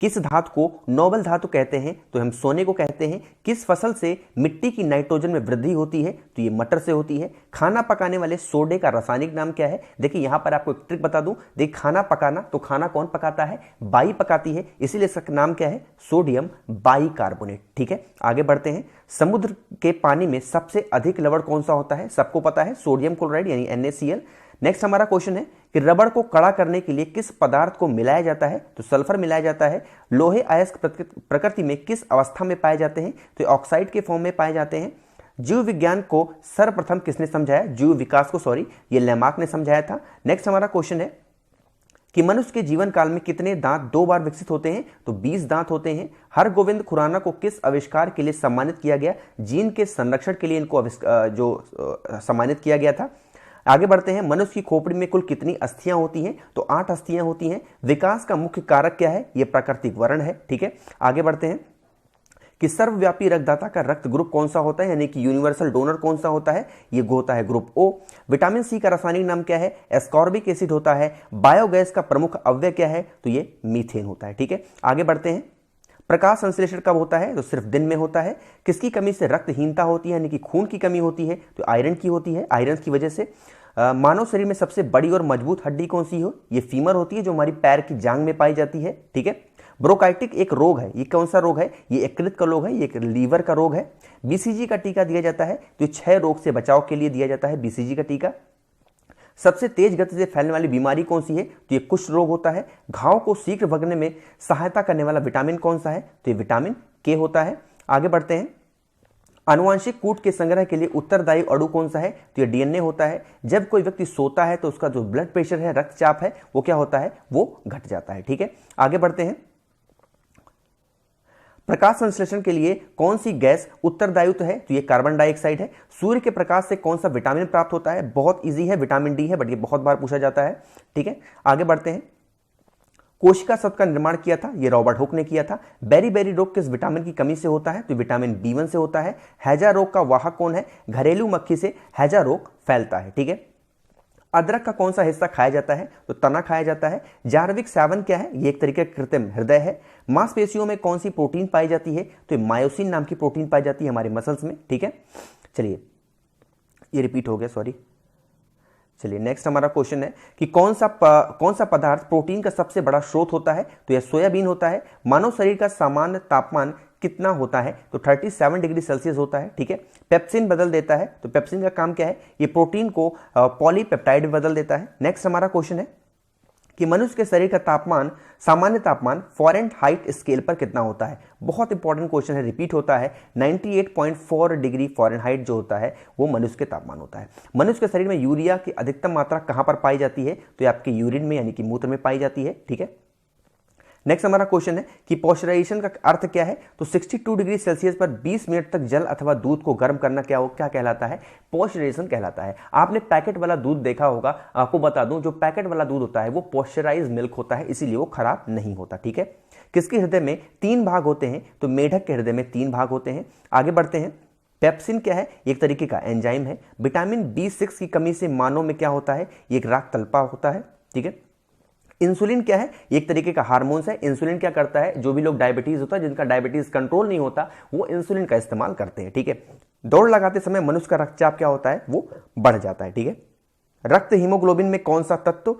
किस धातु को नोबल धातु कहते हैं? तो हम सोने को कहते हैं। किस फसल से मिट्टी की नाइट्रोजन में वृद्धि होती है? तो ये मटर से होती है। खाना पकाने वाले सोडे का रासायनिक नाम क्या है? देखिए यहां पर आपको एक ट्रिक बता दूं, देखिए खाना पकाना, तो खाना कौन पकाता है? बाई पकाती है, इसीलिए इसका नाम क्या है? Sodium bicarbonate. ठीक है, आगे बढ़ते हैं। समुद्र के पानी में सबसे अधिक लवण कौन सा होता है? सबको पता है, सोडियम क्लोराइड यानी NaCl। नेक्स्ट हमारा क्वेश्चन है कि रबड़ को कड़ा करने के लिए किस पदार्थ को मिलाया जाता है? तो सल्फर मिलाया जाता है। लोहे अयस्क प्रकृति में किस अवस्था में पाए जाते हैं? तो ऑक्साइड के फॉर्म में पाए जाते हैं। जीव विज्ञान को सर्वप्रथम किसने समझाया? जीव विकास को, सॉरी, ये लेमार्क ने समझाया था। नेक्स्ट हमारा क्वेश्चन है कि मनुष्य के जीवन काल में कितने दांत 2 बार विकसित होते हैं? तो 20 दांत होते हैं। हरगोविंद खुराना को किस आविष्कार के लिए सम्मानित किया गया? जीन के संरक्षण के लिए इनको सम्मानित किया गया था। आगे बढ़ते हैं। मनुष्य की खोपड़ी में कुल कितनी अस्थियां होती हैं? तो 8 अस्थियां होती हैं। विकास का मुख्य कारक क्या है? यह प्राकृतिक वर्ण है। ठीक है, आगे बढ़ते हैं कि सर्वव्यापी रक्तदाता का रक्त ग्रुप कौन सा होता है, यानी कि यूनिवर्सल डोनर कौन सा होता है? ये होता है ग्रुप O। विटामिन सी का रासायनिक नाम क्या है? एस्कॉर्बिक एसिड होता है। बायोगैस का प्रमुख अवयव क्या है? तो ये मीथेन होता है। ठीक है, आगे बढ़ते हैं। प्रकाश संश्लेषण कब होता है? तो सिर्फ दिन में होता है। किसकी कमी से रक्तहीनता होती है, यानी कि खून की कमी होती है? तो आयरन की होती है, आयरन की वजह से। मानव शरीर में सबसे बड़ी और मजबूत हड्डी कौन सी हो? ये फीमर होती है, जो हमारी पैर की जांग में पाई जाती है। ठीक है, ब्रोंकाइटिस एक रोग है। ये कौन सा रोग है? ये यकृत का रोग है, ये लीवर का रोग है। BCG का टीका दिया जाता है, तो 6 रोग से बचाव के लिए दिया जाता है BCG का टीका। सबसे तेज गति से फैलने वाली बीमारी कौन सी है? तो ये कुष्ठ रोग होता है। घाव को शीघ्र भगने में सहायता करने वाला विटामिन कौन सा है? तो ये विटामिन K होता है। आगे बढ़ते हैं। आनुवंशिक कूट के संग्रह के लिए उत्तरदायी अणु कौन सा है? तो ये DNA होता है। जब कोई व्यक्ति सोता है तो उसका जो ब्लड प्रेशर है, रक्तचाप है, वो क्या होता है? वो घट जाता है। ठीक है, आगे बढ़ते हैं। प्रकाश संश्लेषण के लिए कौन सी गैस उत्तरदायित्व है? तो ये कार्बन डाइऑक्साइड है। सूर्य के प्रकाश से कौन सा विटामिन प्राप्त होता है? बहुत इजी है, विटामिन D है, बट ये बहुत बार पूछा जाता है। ठीक है, आगे बढ़ते हैं। कोशिका शब्द का निर्माण किया था, ये रॉबर्ट हुक ने किया था। बेरी रोग किस विटामिन की कमी से होता है? तो विटामिन B1 से होता है। हैजा रोग का वाहक कौन है? घरेलू मक्खी से हैजा रोग फैलता है। ठीक है, अदरक का कौन सा हिस्सा खाया जाता है? तो तना खाया जाता है। जार्विक 7 क्या है? ये एक तरीके का कृत्रिम हृदय है। मांसपेशियों में कौन सी प्रोटीन पाई जाती है? तो मायोसिन नाम की प्रोटीन पाई जाती है हमारे मसल्स में। ठीक है, चलिए ये रिपीट हो गया, सॉरी। चलिए नेक्स्ट हमारा क्वेश्चन है कि कौन सा पदार्थ प्रोटीन का सबसे बड़ा स्रोत होता है? तो यह सोयाबीन होता है। मानव शरीर का सामान्य तापमान कितना होता है? तो 37 डिग्री सेल्सियस होता है। ठीक है, पेप्सिन बदल देता है, तो पेप्सिन का काम क्या है? ये प्रोटीन को पॉलीपेप्टाइड में बदल देता है। नेक्स्ट हमारा क्वेश्चन है कि मनुष्य के शरीर का तापमान, सामान्य तापमान फ़ारेनहाइट स्केल पर कितना होता है? बहुत इंपॉर्टेंट क्वेश्चन है, रिपीट होता है। 98.4 डिग्री फ़ारेनहाइट जो होता है वो मनुष्य के तापमान होता है। मनुष्य के शरीर में यूरिया की अधिकतम मात्रा कहां पर पाई जाती है? तो ये आपके यूरिन में, यानी कि मूत्र में पाई जाती है। ठीक है, नेक्स्ट हमारा क्वेश्चन है कि पॉस्चराइजेशन का अर्थ क्या है? तो 62 डिग्री सेल्सियस पर 20 मिनट तक जल अथवा दूध को गर्म करना क्या कहलाता है? पॉस्चराइजेशन कहलाता है। आपने पैकेट वाला दूध देखा होगा, आपको बता दूं, जो पैकेट वाला दूध होता है वो पॉस्चराइज्ड मिल्क होता है, इसीलिए वो खराब नहीं होता। ठीक है, किसके हृदय में 3 भाग होते हैं? तो मेढक के हृदय में 3 भाग होते हैं। आगे बढ़ते हैं। पेप्सिन क्या है? एक तरीके का एंजाइम है। विटामिन B6 की कमी से मानव में क्या होता है? एक राख तल्पा होता है। ठीक है, इंसुलिन क्या है? एक तरीके का हार्मोन्स है। इंसुलिन क्या करता है? जो भी लोग डायबिटीज होता है, जिनका डायबिटीज कंट्रोल नहीं होता, वो इंसुलिन का इस्तेमाल करते हैं। ठीक है, दौड़ लगाते समय मनुष्य का रक्तचाप क्या होता है? वो बढ़ जाता है। ठीक है, रक्त हीमोग्लोबिन में कौन सा तत्व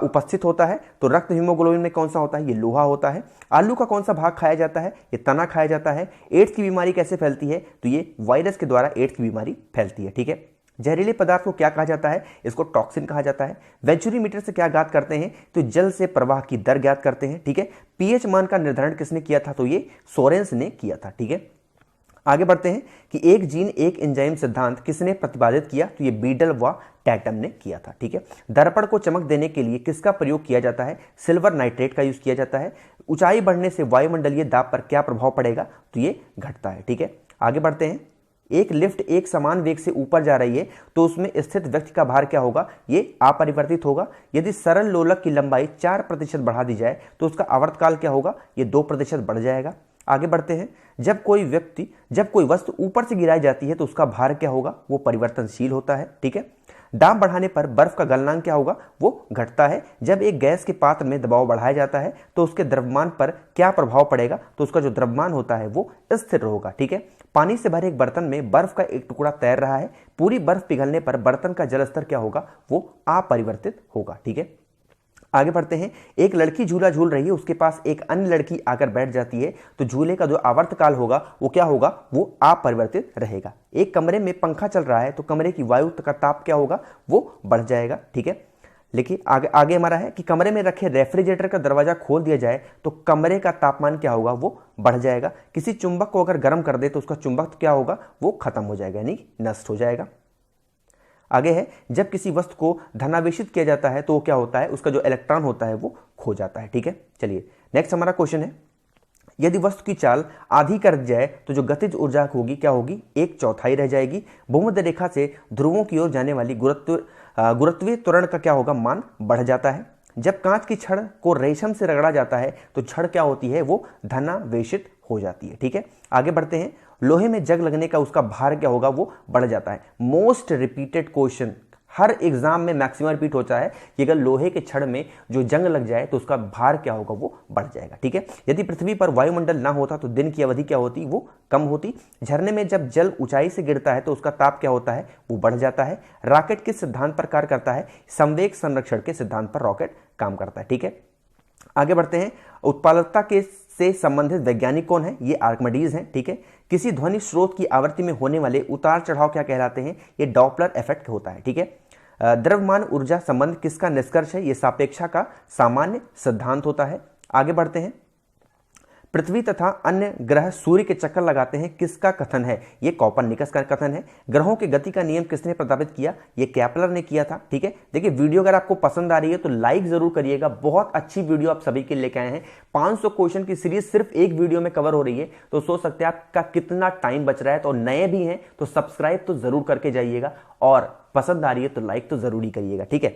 उपस्थित होता है? तो रक्त हीमोग्लोबिन में कौन सा होता है? ये लोहा होता है। आलू का कौन सा भाग खाया जाता है? ये तना खाया जाता है। एड्स की बीमारी कैसे फैलती है? तो ये वायरस के द्वारा एड्स की बीमारी फैलती है। ठीक है, जहरीले पदार्थ को क्या कहा जाता है? इसको टॉक्सिन कहा जाता है। वेंचुरीमीटर से क्या ज्ञात करते हैं? तो जल से प्रवाह की दर ज्ञात करते हैं। ठीक है, पीएच मान का निर्धारण किसने किया था? तो ये सोरेंस ने किया था। ठीक है, आगे बढ़ते हैं कि एक जीन एक एंजाइम सिद्धांत किसने प्रतिपादित किया? तो ये बीडल व टैटम ने किया था। ठीक है, दर्पण को चमक देने के लिए किसका प्रयोग किया जाता है? सिल्वर नाइट्रेट का यूज किया जाता है। ऊंचाई बढ़ने से वायुमंडलीय दाब पर क्या प्रभाव पड़ेगा? तो ये घटता है। ठीक है, आगे बढ़ते हैं। एक लिफ्ट एक समान वेग से ऊपर जा रही है तो उसमें स्थित व्यक्ति का भार क्या होगा? ये अपरिवर्तित होगा। यदि सरल लोलक की लंबाई 4% बढ़ा दी जाए तो उसका आवर्तकाल क्या होगा? ये 2% बढ़ जाएगा। आगे बढ़ते हैं। जब कोई वस्तु ऊपर से गिराई जाती है तो उसका भार क्या होगा? वो परिवर्तनशील होता है। ठीक है, दाब बढ़ाने पर बर्फ का गलनांक क्या होगा, वो घटता है। जब एक गैस के पात्र में दबाव बढ़ाया जाता है तो उसके द्रव्यमान पर क्या प्रभाव पड़ेगा, तो उसका जो द्रव्यमान होता है वो स्थिर होगा। ठीक है, पानी से भरे एक बर्तन में बर्फ का एक टुकड़ा तैर रहा है, पूरी बर्फ पिघलने पर बर्तन का जल स्तर क्या होगा, वो अपरिवर्तित होगा। ठीक है, आगे बढ़ते हैं। एक लड़की झूला झूल रही है, उसके पास एक अन्य लड़की आकर बैठ जाती है, तो झूले का जो आवर्तकाल होगा वो क्या होगा, वो अपरिवर्तित रहेगा। एक कमरे में पंखा चल रहा है तो कमरे की वायु का ताप क्या होगा, वो बढ़ जाएगा। ठीक है, लेकिन आगे हमारा है कि कमरे में रखे रेफ्रिजरेटर का दरवाजा खोल दिया जाए तो कमरे का तापमान क्या होगा, वो बढ़ जाएगा। किसी चुंबक को अगर गर्म कर दे तो उसका चुंबक क्या होगा, वो खत्म हो जाएगा, यानी नष्ट हो जाएगा। आगे है, जब किसी वस्तु को धनावेशित किया जाता है तो क्या होता है, उसका जो इलेक्ट्रॉन होता है वो खो जाता है। ठीक है, चलिए नेक्स्ट हमारा क्वेश्चन है, यदि वस्तु की चाल आधी कर जाए तो जो गतिज ऊर्जा होगी क्या होगी, 1/4 रह जाएगी। भूमध्य रेखा से ध्रुवों की ओर जाने वाली गुरुत्वीय त्वरण का क्या होगा, मान बढ़ जाता है। जब कांच की छड़ को रेशम से रगड़ा जाता है तो छड़ क्या होती है, वो धनावेशित हो जाती है। ठीक है, आगे बढ़ते हैं। लोहे में जंग लगने का उसका भार क्या होगा, वो बढ़ जाता है। मोस्ट रिपीटेड क्वेश्चन, हर एग्जाम में मैक्सिमम रिपीट होता है कि अगर लोहे के छड़ में जो जंग लग जाए तो उसका भार क्या होगा, वो बढ़ जाएगा। ठीक है, यदि पृथ्वी पर वायुमंडल ना होता तो दिन की अवधि क्या होती, वो कम होती। झरने में जब जल ऊंचाई से गिरता है तो उसका ताप क्या होता है, वो बढ़ जाता है। रॉकेट किस सिद्धांत पर कार्य करता है, संवेग संरक्षण के सिद्धांत पर रॉकेट काम करता है। ठीक है, आगे बढ़ते हैं। उत्पादकता के से संबंधित वैज्ञानिक कौन है, ये आर्किमिडीज हैं। ठीक है, किसी ध्वनि स्रोत की आवृत्ति में होने वाले उतार चढ़ाव क्या कहलाते हैं, ये डॉपलर इफेक्ट होता है। ठीक है, द्रव्यमान ऊर्जा संबंध किसका निष्कर्ष है, ये सापेक्षा का सामान्य सिद्धांत होता है। आगे बढ़ते हैं। पृथ्वी तथा अन्य ग्रह सूर्य के चक्कर लगाते हैं, किसका कथन है, ये कॉपरनिकस का कथन है। ग्रहों की गति का नियम किसने प्रस्तावित किया, ये केपलर ने किया था। ठीक है, देखिए वीडियो अगर आपको पसंद आ रही है तो लाइक जरूर करिएगा, बहुत अच्छी वीडियो आप सभी के लेके आए हैं। 500 क्वेश्चन की सीरीज सिर्फ एक वीडियो में कवर हो रही है, तो सोच सकते हैं आपका कितना टाइम बच रहा है। तो नए भी हैं तो सब्सक्राइब तो जरूर करके जाइएगा, और पसंद आ रही है तो लाइक तो जरूरी करिएगा। ठीक है,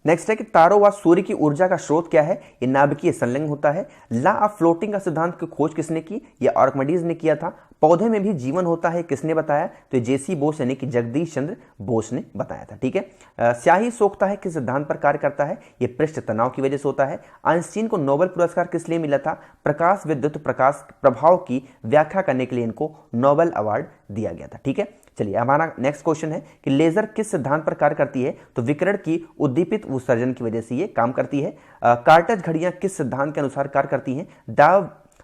नेक्स्ट है कि तारों व सूर्य की ऊर्जा का स्रोत क्या है, ये नाभिकीय संलग्न होता है। लॉ ऑफ फ्लोटिंग का सिद्धांत की खोज किसने की, ये आर्किमिडीज ने किया था। पौधे में भी जीवन होता है, किसने बताया, तो जेसी बोस यानी कि जगदीश चंद्र बोस ने बताया था। ठीक है, स्याही सोखता है किस सिद्धांत पर कार्य करता है, ये पृष्ठ तनाव की वजह से होता है। आइंस्टीन को नोबेल पुरस्कार किस लिए मिला था, प्रकाश विद्युत प्रकाश प्रभाव की व्याख्या करने के लिए इनको नोबेल अवार्ड दिया गया था। ठीक है, चलिए हमारा नेक्स्ट क्वेश्चन है कि लेजर किस सिद्धांत पर कार्य करती है, तो विकिरण की उद्दीपित उत्सर्जन की वजह से ये काम करती है। कार्टेज घड़ियां किस सिद्धांत के अनुसार कार्य करती हैं,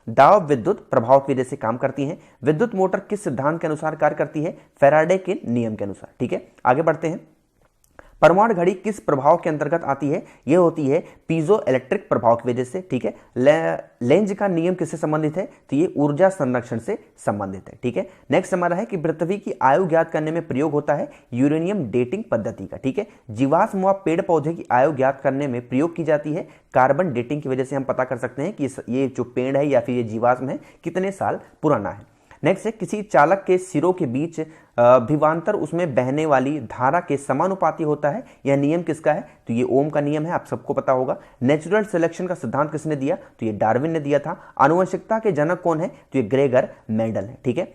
दाव विद्युत प्रभाव की वजह से काम करती हैं। विद्युत मोटर किस सिद्धांत के अनुसार कार्य करती है, फैराडे के नियम के अनुसार। ठीक है, आगे बढ़ते हैं। परमाणु घड़ी किस प्रभाव के अंतर्गत आती है, यह होती है पीजो इलेक्ट्रिक प्रभाव की वजह से। ठीक है, लेंज का नियम किससे संबंधित है, तो ये ऊर्जा संरक्षण से संबंधित है। ठीक है, नेक्स्ट हमारा है कि पृथ्वी की आयु ज्ञात करने में प्रयोग होता है यूरेनियम डेटिंग पद्धति का। ठीक है, जीवाश्म व पेड़ पौधे की आयु ज्ञात करने में प्रयोग की जाती है कार्बन डेटिंग की वजह से। हम पता कर सकते हैं कि ये जो पेड़ है या फिर ये जीवाश्म है कितने साल पुराना है। नेक्स्ट है किसी चालक के सिरों के बीच विभवांतर उसमें बहने वाली धारा के समानुपाती होता है, यह नियम किसका है, तो ये ओम का नियम है, आप सबको पता होगा। नेचुरल सिलेक्शन का सिद्धांत किसने दिया, तो ये डार्विन ने दिया था। आनुवंशिकता के जनक कौन है, तो ये ग्रेगर मेंडल है। ठीक है,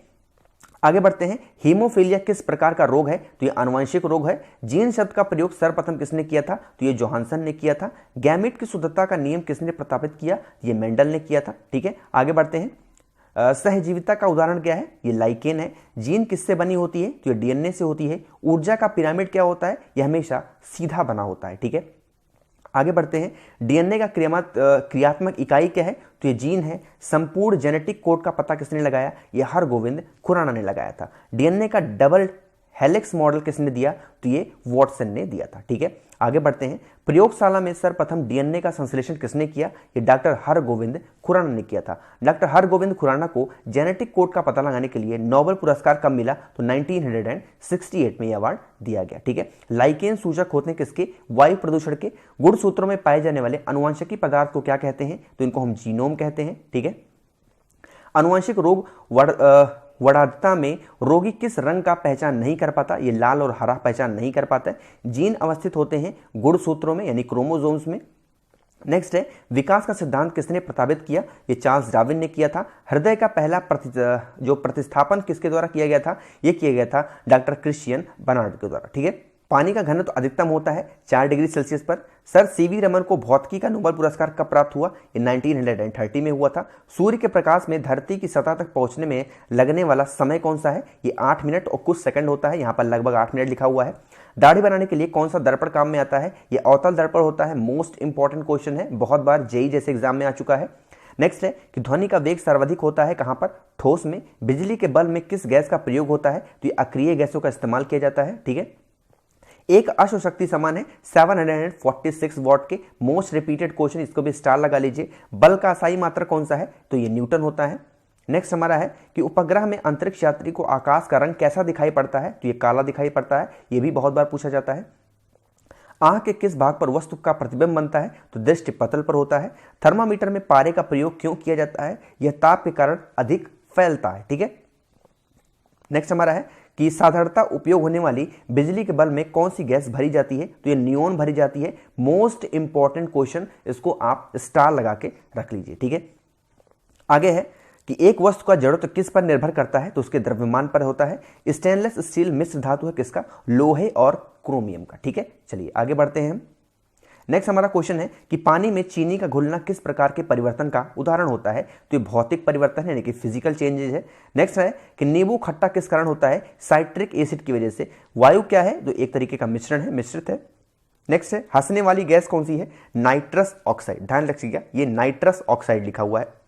आगे बढ़ते हैं। हीमोफीलिया किस प्रकार का रोग है, तो ये आनुवंशिक रोग है। जीन शब्द का प्रयोग सर्वप्रथम किसने किया था, तो ये जोहानसन ने किया था। गैमेट की शुद्धता का नियम किसने प्रस्तावित किया, ये मेंडल ने किया था। ठीक है, आगे बढ़ते हैं। सहजीविता का उदाहरण क्या है, ये लाइकेन है। जीन किससे बनी होती है, तो ये डीएनए से होती है। ऊर्जा का पिरामिड क्या होता है, यह हमेशा सीधा बना होता है। ठीक है, आगे बढ़ते हैं। डीएनए का क्रियात्मक इकाई क्या है, तो ये जीन है। संपूर्ण जेनेटिक कोड का पता किसने लगाया, ये हरगोविंद खुराना ने लगाया था। डीएनए का डबल हेलिक्स मॉडल किसने दिया, तो ये वॉटसन ने दिया था। ठीक है, आगे बढ़ते हैं। प्रयोगशाला में सर्वप्रथम डीएनए का संश्लेषण किसने किया, ये डॉक्टर हरगोविंद खुराना ने किया था। डॉक्टर हरगोविंद खुराना को जेनेटिक कोड का पता लगाने के लिए नोबेल पुरस्कार कब मिला, तो 1968 में यह अवार्ड दिया गया। ठीक है, लाइकेन सूचक होते हैं किसके, वायु प्रदूषण के। गुणसूत्रों में पाए जाने वाले अनुवांशिकी पदार्थ को क्या कहते हैं, तो इनको हम जीनोम कहते हैं। ठीक है, अनुवांशिक रोग वराधता में रोगी किस रंग का पहचान नहीं कर पाता, ये लाल और हरा पहचान नहीं कर पाता है। जीन अवस्थित होते हैं गुणसूत्रों में यानी क्रोमोसोम्स में। नेक्स्ट है विकास का सिद्धांत किसने प्रस्तावित किया, ये चार्ल्स डार्विन ने किया था। हृदय का पहला प्रतिस्थापन किसके द्वारा किया गया था, ये किया गया था डॉक्टर क्रिश्चियन बर्नार्ड के द्वारा। ठीक है, पानी का घनत्व अधिकतम होता है 4 डिग्री सेल्सियस पर। सर सीवी रमन को भौतिकी का नोबेल पुरस्कार कब प्राप्त हुआ? ये 1930 में हुआ था। सूर्य के प्रकाश में धरती की सतह तक पहुंचने में लगने वाला समय कौन सा है? ये 8 मिनट और कुछ सेकंड होता है, यहाँ पर लगभग 8 मिनट लिखा हुआ है। दाढ़ी बनाने के लिए कौन सा दर्पण काम में आता है? ये अवतल दर्पण होता है। मोस्ट इंपॉर्टेंट क्वेश्चन है, बहुत बार जेई जैसे एग्जाम में आ चुका है। नेक्स्ट है कि ध्वनि का वेग सर्वाधिक होता है कहां पर? ठोस में। बिजली के बल्ब में किस गैस का प्रयोग होता है? तो ये अक्रिय गैसों का इस्तेमाल किया जाता है, ठीक है। एक अश्व शक्ति समान है 746 वॉट के। मोस्ट रिपीटेड क्वेश्चन, इसको भी स्टार लगा लीजिए। बल का असाई मात्रक कौन सा है? तो ये न्यूटन होता है। नेक्स्ट हमारा है कि उपग्रह में अंतरिक्ष यात्री को आकाश का रंग कैसा दिखाई पड़ता है? तो ये काला दिखाई पड़ता है, ये भी बहुत बार पूछा जाता है। आंख के किस भाग पर वस्तु का प्रतिबिंब बनता है? तो दृष्टि पतल पर होता है। थर्मामीटर में पारे का प्रयोग क्यों किया जाता है? यह ताप के कारण अधिक फैलता है, ठीक है। नेक्स्ट हमारा है कि साधारणतः उपयोग होने वाली बिजली के बल्ब में कौन सी गैस भरी जाती है? तो ये नियोन भरी जाती है। मोस्ट इंपॉर्टेंट क्वेश्चन, इसको आप स्टार लगा के रख लीजिए, ठीक है। आगे है कि एक वस्तु का जड़त्व किस पर निर्भर करता है? तो उसके द्रव्यमान पर होता है। स्टेनलेस स्टील मिश्र धातु है किसका? लोहे और क्रोमियम का, ठीक है। चलिए आगे बढ़ते हैं हम। नेक्स्ट हमारा क्वेश्चन है कि पानी में चीनी का घुलना किस प्रकार के परिवर्तन का उदाहरण होता है? तो ये भौतिक परिवर्तन है, यानी कि फिजिकल चेंजेज है। नेक्स्ट है कि नींबू खट्टा किस कारण होता है? साइट्रिक एसिड की वजह से। वायु क्या है? जो एक तरीके का मिश्रण है, मिश्रित है। नेक्स्ट है हंसने वाली गैस कौन सी है? Nitrous oxide. ध्यान रखिएगा, ये नाइट्रस ऑक्साइड लिखा हुआ है।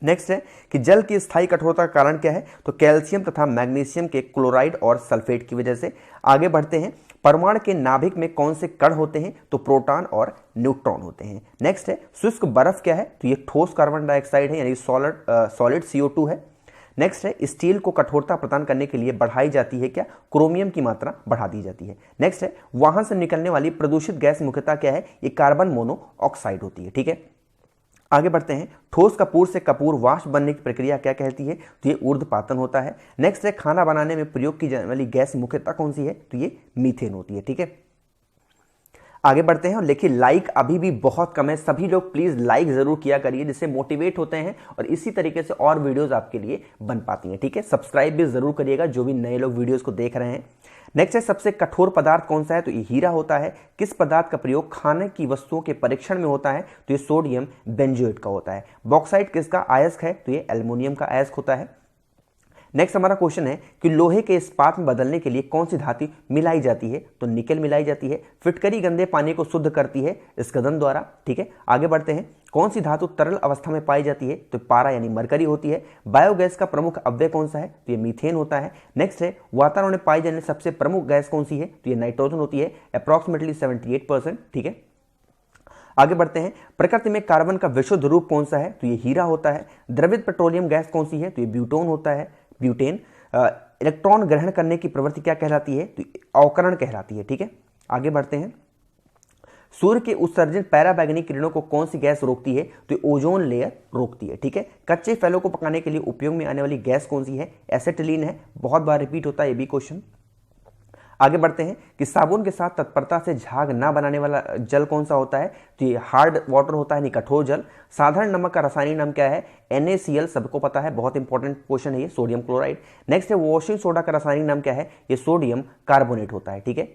नेक्स्ट है कि जल की स्थायी कठोरता का कारण क्या है? तो कैल्शियम तथा मैग्नीशियम के क्लोराइड और सल्फेट की वजह से। आगे बढ़ते हैं, परमाणु के नाभिक में कौन से कण होते हैं? तो प्रोटॉन और न्यूट्रॉन होते हैं। नेक्स्ट है शुष्क बर्फ क्या है? तो ये ठोस कार्बन डाइऑक्साइड है, यानी सॉलिड CO2 है। नेक्स्ट है स्टील को कठोरता प्रदान करने के लिए बढ़ाई जाती है क्या? क्रोमियम की मात्रा बढ़ा दी जाती है। नेक्स्ट है वहां से निकलने वाली प्रदूषित गैस मुख्यतः क्या है? ये कार्बन मोनोऑक्साइड होती है, ठीक है। आगे बढ़ते हैं, ठोस कपूर से कपूर वाष्प बनने की प्रक्रिया क्या कहती है? तो ये ऊर्ध्वपातन होता है। नेक्स्ट है खाना बनाने में प्रयोग की जाने वाली गैस मुख्यतः कौन सी है? तो ये मीथेन होती है, ठीक है। आगे बढ़ते हैं और देखिए लाइक अभी भी बहुत कम है, सभी लोग प्लीज लाइक जरूर किया करिए, जिससे मोटिवेट होते हैं और इसी तरीके से और वीडियोस आपके लिए बन पाती हैं, ठीक है। सब्सक्राइब भी जरूर करिएगा जो भी नए लोग वीडियोस को देख रहे हैं। नेक्स्ट है सबसे कठोर पदार्थ कौन सा है? तो ये हीरा होता है। किस पदार्थ का प्रयोग खाने की वस्तुओं के परीक्षण में होता है? तो ये सोडियम बेंजोएट का होता है। बॉक्साइट किसका अयस्क है? तो ये एल्युमिनियम का अयस्क होता है। नेक्स्ट हमारा क्वेश्चन है कि लोहे के इस्पात में बदलने के लिए कौन सी धातु मिलाई जाती है? तो निकेल मिलाई जाती है। फिटकरी गंदे पानी को शुद्ध करती है स्कंदन द्वारा, ठीक है। आगे बढ़ते हैं, कौन सी धातु तरल अवस्था में पाई जाती है? तो पारा यानी मरकरी होती है। बायोगैस का प्रमुख अव्यय कौन सा है? तो ये मीथेन होता है। नेक्स्ट है वातावरण में पाई जाने सबसे प्रमुख गैस कौन सी है? तो ये नाइट्रोजन होती है, अप्रॉक्सीमेटली 78%, ठीक है। आगे बढ़ते हैं, प्रकृति में कार्बन का विशुद्ध रूप कौन सा है? तो ये हीरा होता है। द्रवित पेट्रोलियम गैस कौन सी है? तो ये ब्यूटोन होता है, ब्यूटेन। इलेक्ट्रॉन ग्रहण करने की प्रवृत्ति क्या कहलाती है? तो अवकरण कहलाती है, ठीक है। आगे बढ़ते हैं, सूर्य के उत्सर्जन पैराबैंगनी किरणों को कौन सी गैस रोकती है? तो ओजोन लेयर रोकती है, ठीक है। कच्चे फलों को पकाने के लिए उपयोग में आने वाली गैस कौन सी है? एसिटिलीन है, बहुत बार रिपीट होता है ये भी क्वेश्चन। आगे बढ़ते हैं कि साबुन के साथ तत्परता से झाग ना बनाने वाला जल कौन सा होता है? तो ये हार्ड वाटर होता है, यानी कठोर जल। साधारण नमक का रासायनिक नाम क्या है? NaCl, सबको पता है, बहुत इंपॉर्टेंट क्वेश्चन है ये, सोडियम क्लोराइड। नेक्स्ट है वॉशिंग सोडा का रासायनिक नाम क्या है? ये सोडियम कार्बोनेट होता है, ठीक है।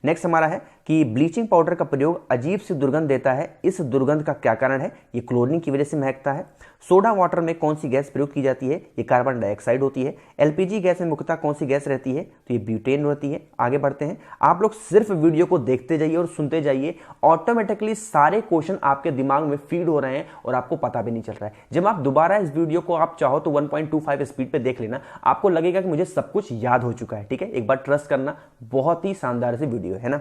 नेक्स्ट हमारा है कि ब्लीचिंग पाउडर का प्रयोग अजीब सी दुर्गंध देता है, इस दुर्गंध का क्या कारण है? ये क्लोरीन की वजह से महकता है। सोडा वाटर में कौन सी गैस प्रयोग की जाती है? ये कार्बन डाइऑक्साइड होती है। LPG गैस में मुख्यतः कौन सी गैस रहती है? तो ये ब्यूटेन रहती है। आगे बढ़ते हैं, आप लोग सिर्फ वीडियो को देखते जाइए और सुनते जाइए, ऑटोमेटिकली सारे क्वेश्चन आपके दिमाग में फीड हो रहे हैं और आपको पता भी नहीं चल रहा है। जब आप दोबारा इस वीडियो को आप चाहो तो 1.25 स्पीड पे देख लेना, आपको लगेगा कि मुझे सब कुछ याद हो चुका है, ठीक है। एक बार ट्रस्ट करना, बहुत ही शानदार सी वीडियो है ना।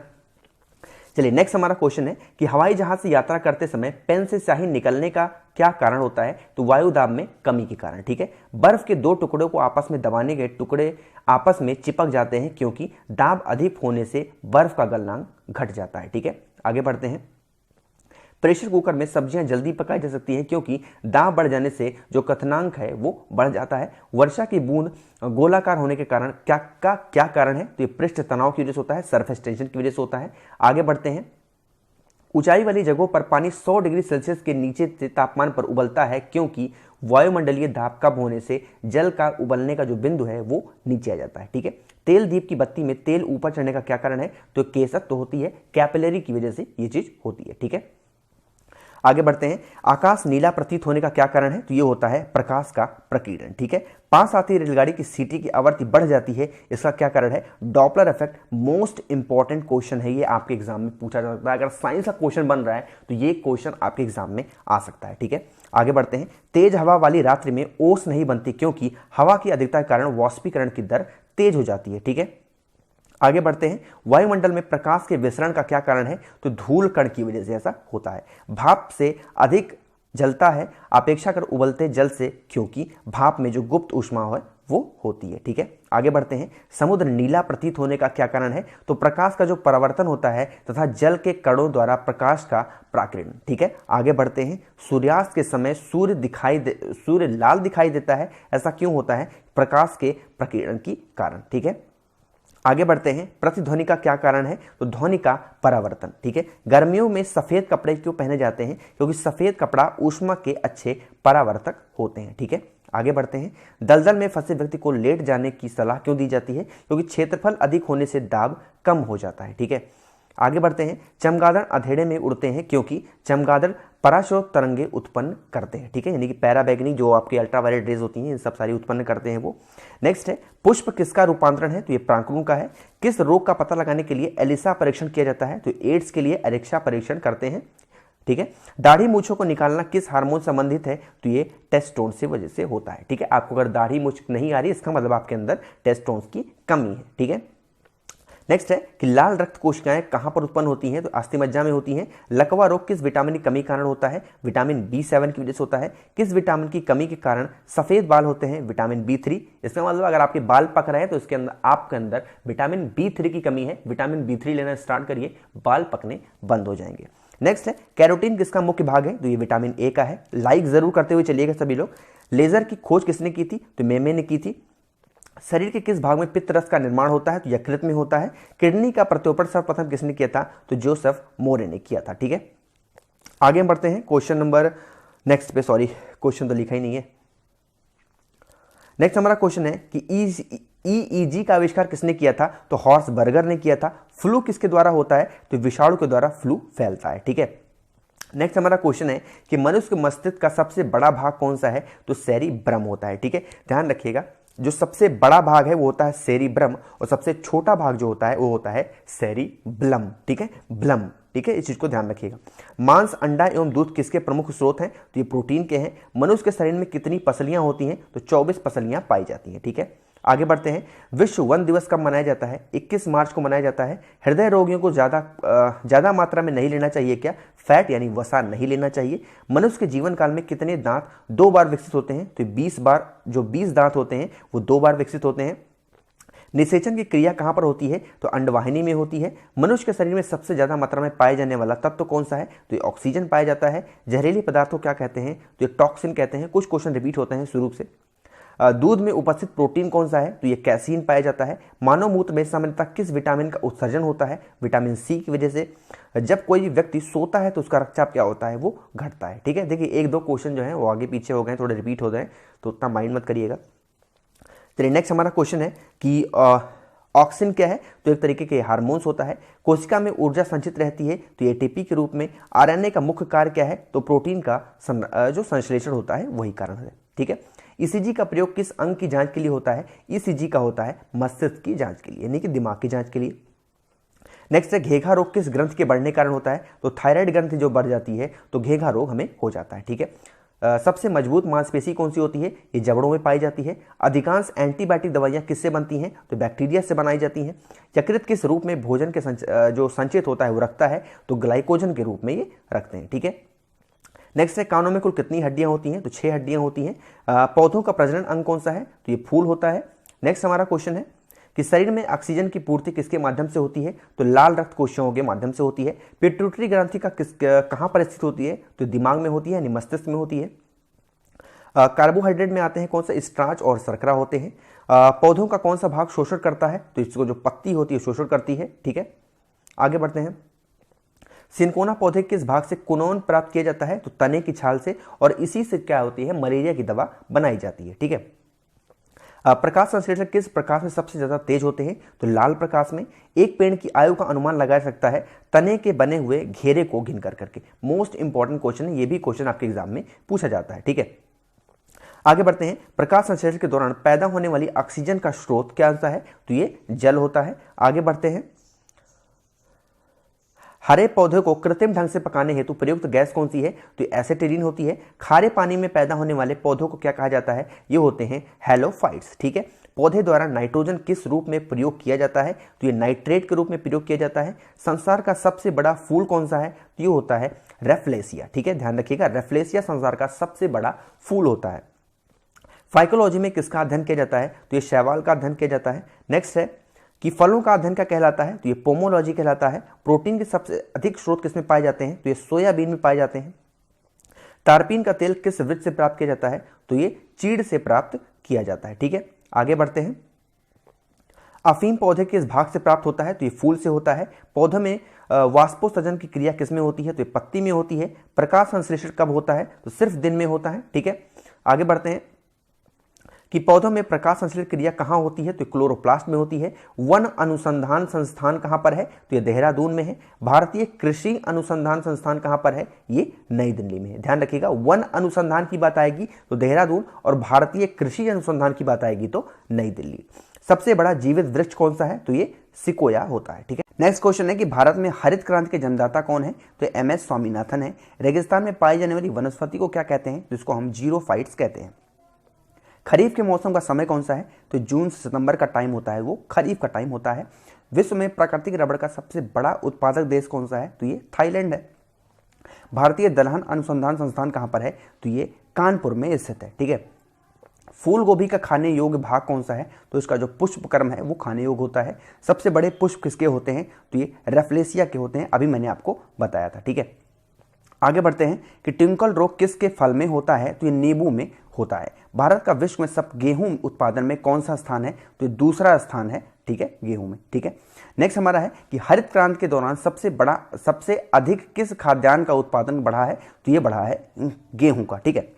चलिए नेक्स्ट हमारा क्वेश्चन है कि हवाई जहाज से यात्रा करते समय पेन से स्याही निकलने का क्या कारण होता है? तो वायु दाब में कमी के कारण, ठीक है। बर्फ के दो टुकड़ों को आपस में दबाने के टुकड़े आपस में चिपक जाते हैं क्योंकि दाब अधिक होने से बर्फ का गलनांक घट जाता है, ठीक है। आगे बढ़ते हैं, प्रेशर कुकर में सब्जियां जल्दी पकाई जा सकती हैं क्योंकि दाब बढ़ जाने से जो क्वथनांक है वो बढ़ जाता है। वर्षा की बूंद गोलाकार होने के कारण क्या कारण है? तो ये पृष्ठ तनाव की वजह से होता है, सरफेस टेंशन की वजह से होता है। आगे बढ़ते हैं, ऊंचाई वाली जगहों पर पानी 100 डिग्री सेल्सियस के नीचे से तापमान पर उबलता है क्योंकि वायुमंडलीय दाब कम होने से जल का उबलने का जो बिंदु है वो नीचे आ जाता है। ठीक है, तेल दीप की बत्ती में तेल ऊपर चढ़ने का क्या कारण है? तो केसक तो होती है, कैपिलरी की वजह से ये चीज होती है। ठीक है, आगे बढ़ते हैं। आकाश नीला प्रतीत होने का क्या कारण है? तो ये होता है प्रकाश का प्रकीर्णन। ठीक है, पास आती रेलगाड़ी की सीटी की आवृत्ति बढ़ जाती है, इसका क्या कारण है? Doppler effect. Most important question है ये, आपके एग्जाम में पूछा जा सकता है। अगर साइंस का क्वेश्चन बन रहा है तो ये क्वेश्चन आपके एग्जाम में आ सकता है। ठीक है, आगे बढ़ते हैं। तेज हवा वाली रात्रि में ओस नहीं बनती क्योंकि हवा की अधिकता के कारण वाष्पीकरण की दर तेज हो जाती है। ठीक है, आगे बढ़ते हैं। वायुमंडल में प्रकाश के विसरण का क्या कारण है? तो धूल कण की वजह से ऐसा होता है। भाप से अधिक जलता है अपेक्षाकृत उबलते जल से, क्योंकि भाप में जो गुप्त ऊष्मा है वो होती है। ठीक है, आगे बढ़ते हैं। समुद्र नीला प्रतीत होने का क्या कारण है? तो प्रकाश का जो परावर्तन होता है तथा जल के कणों द्वारा प्रकाश का प्राकिरण। ठीक है, आगे बढ़ते हैं। सूर्यास्त के समय सूर्य लाल दिखाई देता है, ऐसा क्यों होता है? प्रकाश के प्रकीर्णन की कारण। ठीक है, आगे बढ़ते हैं। प्रतिध्वनि का क्या कारण है? तो ध्वनि का परावर्तन। ठीक है, गर्मियों में सफेद कपड़े क्यों पहने जाते हैं? क्योंकि सफेद कपड़ा ऊष्मा के अच्छे परावर्तक होते हैं। ठीक है, आगे बढ़ते हैं। दलदल में फंसे व्यक्ति को लेट जाने की सलाह क्यों दी जाती है? क्योंकि क्षेत्रफल अधिक होने से दाब कम हो जाता है। ठीक है, आगे बढ़ते हैं। चमगादड़ अंधेरे में उड़ते हैं क्योंकि चमगादड़ पराशोत तरंगे उत्पन्न करते हैं। ठीक है, यानी कि पैराबैगनी जो आपकी अल्ट्रावायलेट रेज होती हैं, इन सब सारी उत्पन्न करते हैं वो। नेक्स्ट है, पुष्प किसका रूपांतरण है? तो ये प्रांकुरों का है। किस रोग का पता लगाने के लिए एलिसा परीक्षण किया जाता है? तो एड्स के लिए एलेक्सा परीक्षण करते हैं। ठीक है, दाढ़ी मूछों को निकालना किस हार्मोन संबंधित है? तो ये टेस्टोन से वजह से होता है। ठीक है, आपको अगर दाढ़ी मूछ नहीं आ रही, इसका मतलब आपके अंदर टेस्टोन की कमी है। ठीक है, नेक्स्ट है कि लाल रक्त कोशिकाएं कहां पर उत्पन्न होती हैं? तो अस्थिमज्जा में होती हैं। लकवा रोग किस विटामिन की कमी के कारण होता है? विटामिन B7 की वजह से होता है। किस विटामिन की कमी के कारण सफेद बाल होते हैं? Vitamin B3। इसका मतलब अगर आपके बाल पक रहे हैं तो इसके अंदर आपके अंदर विटामिन B3 की कमी है। विटामिन B3 लेना स्टार्ट करिए, बाल पकने बंद हो जाएंगे। नेक्स्ट है, कैरोटीन किसका मुख्य भाग है? तो ये विटामिन A का है। लाइक जरूर करते हुए चलिएगा सभी लोग। लेजर की खोज किसने की थी? तो मेमे ने की थी। शरीर के किस भाग में पित्त रस का निर्माण होता है? तो यकृत में होता है। किडनी का प्रत्योपण सर्वप्रथम किसने किया था? तो जोसेफ मोरे ने किया था। ठीक है, आगे हम बढ़ते हैं। क्वेश्चन नंबर नेक्स्ट पे, सॉरी क्वेश्चन तो लिखा ही नहीं है। नेक्स्ट हमारा क्वेश्चन है कि EEG का आविष्कार किसने किया था? तो हॉर्स बर्गर ने किया था। फ्लू किसके द्वारा होता है? तो विषाणु के द्वारा फ्लू फैलता है। ठीक है, नेक्स्ट हमारा क्वेश्चन है कि मनुष्य के मस्तिष्क का सबसे बड़ा भाग कौन सा है? तो सेरिब्रम होता है। ठीक है, ध्यान रखिएगा, जो सबसे बड़ा भाग है वो होता है सेरिब्रम और सबसे छोटा भाग जो होता है वो होता है सेरिब्लम। ठीक है, ब्लम। ठीक है, इस चीज को ध्यान रखिएगा। मांस, अंडा एवं दूध किसके प्रमुख स्रोत हैं? तो ये प्रोटीन के हैं। मनुष्य के शरीर में कितनी पसलियां होती हैं? तो 24 पसलियां पाई जाती हैं। ठीक है, आगे बढ़ते हैं। विश्व वन दिवस कब मनाया जाता है? 21 मार्च को मनाया जाता है। हृदय रोगियों को ज्यादा मात्रा में नहीं लेना चाहिए क्या? फैट यानी वसा नहीं लेना चाहिए। मनुष्य के जीवन काल में कितने दांत 2 बार विकसित होते हैं? तो 20 बार। जो 20 दांत होते हैं वो 2 बार विकसित होते हैं। निषेचन की क्रिया कहां पर होती है? तो अंडवाहिनी में होती है। मनुष्य के शरीर में सबसे ज्यादा मात्रा में पाए जाने वाला तत्व कौन सा है? तो ये ऑक्सीजन पाया जाता है। जहरीले पदार्थों क्या कहते हैं? तो ये टॉक्सिन कहते हैं। कुछ क्वेश्चन रिपीट होते हैं शुरू से। दूध में उपस्थित प्रोटीन कौन सा है? तो ये कैसीन पाया जाता है। मानव मूत्र में सामान्यतः किस विटामिन का उत्सर्जन होता है? विटामिन C की वजह से। जब कोई व्यक्ति सोता है तो उसका रक्तचाप क्या होता है? वो घटता है। ठीक है, देखिए एक दो क्वेश्चन जो है वो आगे पीछे हो गए, थोड़े रिपीट हो गए, तो उतना माइंड मत करिएगा। चलिए नेक्स्ट हमारा क्वेश्चन है कि ऑक्सिन क्या है? तो एक तरीके के हार्मोन्स होता है। कोशिका में ऊर्जा संचित रहती है तो एटीपी के रूप में। आरएनए का मुख्य कार्य क्या है? तो प्रोटीन का जो संश्लेषण होता है वही कारण है। ठीक है, ईसीजी का प्रयोग किस अंग की जांच के लिए होता है? ईसीजी का होता है मस्तिष्क की जांच के लिए, यानी कि दिमाग की जांच के लिए। नेक्स्ट है, घेघा रोग किस ग्रंथ के बढ़ने कारण होता है? तो थायराइड ग्रंथि जो बढ़ जाती है तो घेघा रोग हमें हो जाता है। ठीक है, सबसे मजबूत मांसपेशी कौन सी होती है? ये जबड़ों में पाई जाती है। अधिकांश एंटीबायोटिक दवाइयां किससे बनती हैं? तो बैक्टीरिया से बनाई जाती हैं। यकृत किस रूप में भोजन के जो संचित होता है वो रखता है? तो ग्लाइकोजन के रूप में ये रखते हैं। ठीक है, नेक्स्ट है, कानों में कुल कितनी हड्डियां होती हैं? तो 6 हड्डियां होती हैं। पौधों का प्रजनन अंग कौन सा है? तो ये फूल होता है। नेक्स्ट हमारा क्वेश्चन है कि शरीर में ऑक्सीजन की पूर्ति किसके माध्यम से होती है? तो लाल रक्त कोशिकाओं के माध्यम से होती है। पिट्यूटरी ग्रंथि का कहां पर स्थित होती है? तो दिमाग में होती है, यानी मस्तिष्क में होती है। कार्बोहाइड्रेट में आते हैं कौन सा? स्टार्च और शर्करा होते हैं। पौधों का कौन सा भाग शोषण करता है? तो इसको जो पत्ती होती है शोषण करती है। ठीक है, आगे बढ़ते हैं। सिनकोना पौधे किस भाग से क्विनोन प्राप्त किया जाता है? तो तने की छाल से, और इसी से क्या होती है? मलेरिया की दवा बनाई जाती है। ठीक है, प्रकाश संश्लेषण किस प्रकाश में सबसे ज्यादा तेज होते हैं? तो लाल प्रकाश में। एक पेड़ की आयु का अनुमान लगाया सकता है तने के बने हुए घेरे को गिन कर करके। मोस्ट इंपॉर्टेंट क्वेश्चन है, ये भी क्वेश्चन आपके एग्जाम में पूछा जाता है। ठीक है, आगे बढ़ते हैं। प्रकाश संश्लेषण के दौरान पैदा होने वाली ऑक्सीजन का स्रोत क्या होता है? तो ये जल होता है। आगे बढ़ते हैं। हरे पौधे को कृत्रिम ढंग से पकाने हेतु प्रयुक्त गैस कौन सी है? तो एसिटिलीन होती है। खारे पानी में पैदा होने वाले पौधों को क्या कहा जाता है? ये होते हैं हैलोफाइट्स। ठीक है, पौधे द्वारा नाइट्रोजन किस रूप में प्रयोग किया जाता है? तो ये नाइट्रेट के रूप में प्रयोग किया जाता है। संसार का सबसे बड़ा फूल कौन सा है? तो ये होता है रेफ्लेसिया। ठीक है, ध्यान रखिएगा, रेफ्लेसिया संसार का सबसे बड़ा फूल होता है। फाइकोलॉजी में किसका अध्ययन किया जाता है? तो ये शैवाल का अध्ययन किया जाता है। नेक्स्ट है कि फलों का अध्ययन क्या कहलाता है? तो ये पोमोलॉजी कहलाता है। प्रोटीन के सबसे अधिक स्रोत किसमें पाए जाते हैं? तो ये सोयाबीन में पाए जाते हैं। तारपीन का तेल किस वृक्ष से प्राप्त किया जाता है? तो ये चीड़ से प्राप्त किया जाता है। ठीक है, आगे बढ़ते हैं। अफीम पौधे किस भाग से प्राप्त होता है? तो ये फूल से होता है। पौधे में वाष्पोत्सर्जन की क्रिया किसमें होती है? तो ये पत्ती में होती है। प्रकाश संश्लेषण कब होता है? तो सिर्फ दिन में होता है। ठीक है, आगे बढ़ते हैं कि पौधों में प्रकाश संश्लेषण क्रिया कहां होती है? तो क्लोरोप्लास्ट में होती है। वन अनुसंधान संस्थान कहां पर है? तो ये देहरादून में है। भारतीय कृषि अनुसंधान संस्थान कहां पर है? ये नई दिल्ली में है। ध्यान रखिएगा, वन अनुसंधान की बात आएगी तो देहरादून, और भारतीय कृषि अनुसंधान की बात आएगी तो नई दिल्ली। सबसे बड़ा जीवित वृक्ष कौन सा है? तो ये सिकोया होता है। ठीक है, नेक्स्ट क्वेश्चन है कि भारत में हरित क्रांति के जन्मदाता कौन है? तो MS स्वामीनाथन है। रेगिस्तान में पाई जाने वाली वनस्पति को क्या कहते हैं? तो इसको हम जीरोफाइट्स कहते हैं। खरीफ के मौसम का समय कौन सा है? तो जून से सितंबर का टाइम होता है, वो खरीफ का टाइम होता है। विश्व में प्राकृतिक रबड़ का सबसे बड़ा उत्पादक देश कौन सा है? तो ये थाईलैंड है। भारतीय दलहन अनुसंधान संस्थान कहां पर है? तो ये कानपुर में स्थित है। ठीक है, फूल गोभी का खाने योग्य भाग कौन सा है? तो इसका जो पुष्पक्रम है वो खाने योग्य होता है। सबसे बड़े पुष्प किसके होते हैं? तो ये रेफ्लेसिया के होते हैं, अभी मैंने आपको बताया था। ठीक है, आगे बढ़ते हैं कि ट्विंकल रोग किसके फल में होता है? तो ये नींबू में होता है। भारत का विश्व में सब गेहूं उत्पादन में कौन सा स्थान है? तो ये दूसरा स्थान है। ठीक है, गेहूं में। ठीक है, नेक्स्ट हमारा है कि हरित क्रांति के दौरान सबसे अधिक किस खाद्यान्न का उत्पादन बढ़ा है? तो ये बढ़ा है गेहूं का। ठीक है,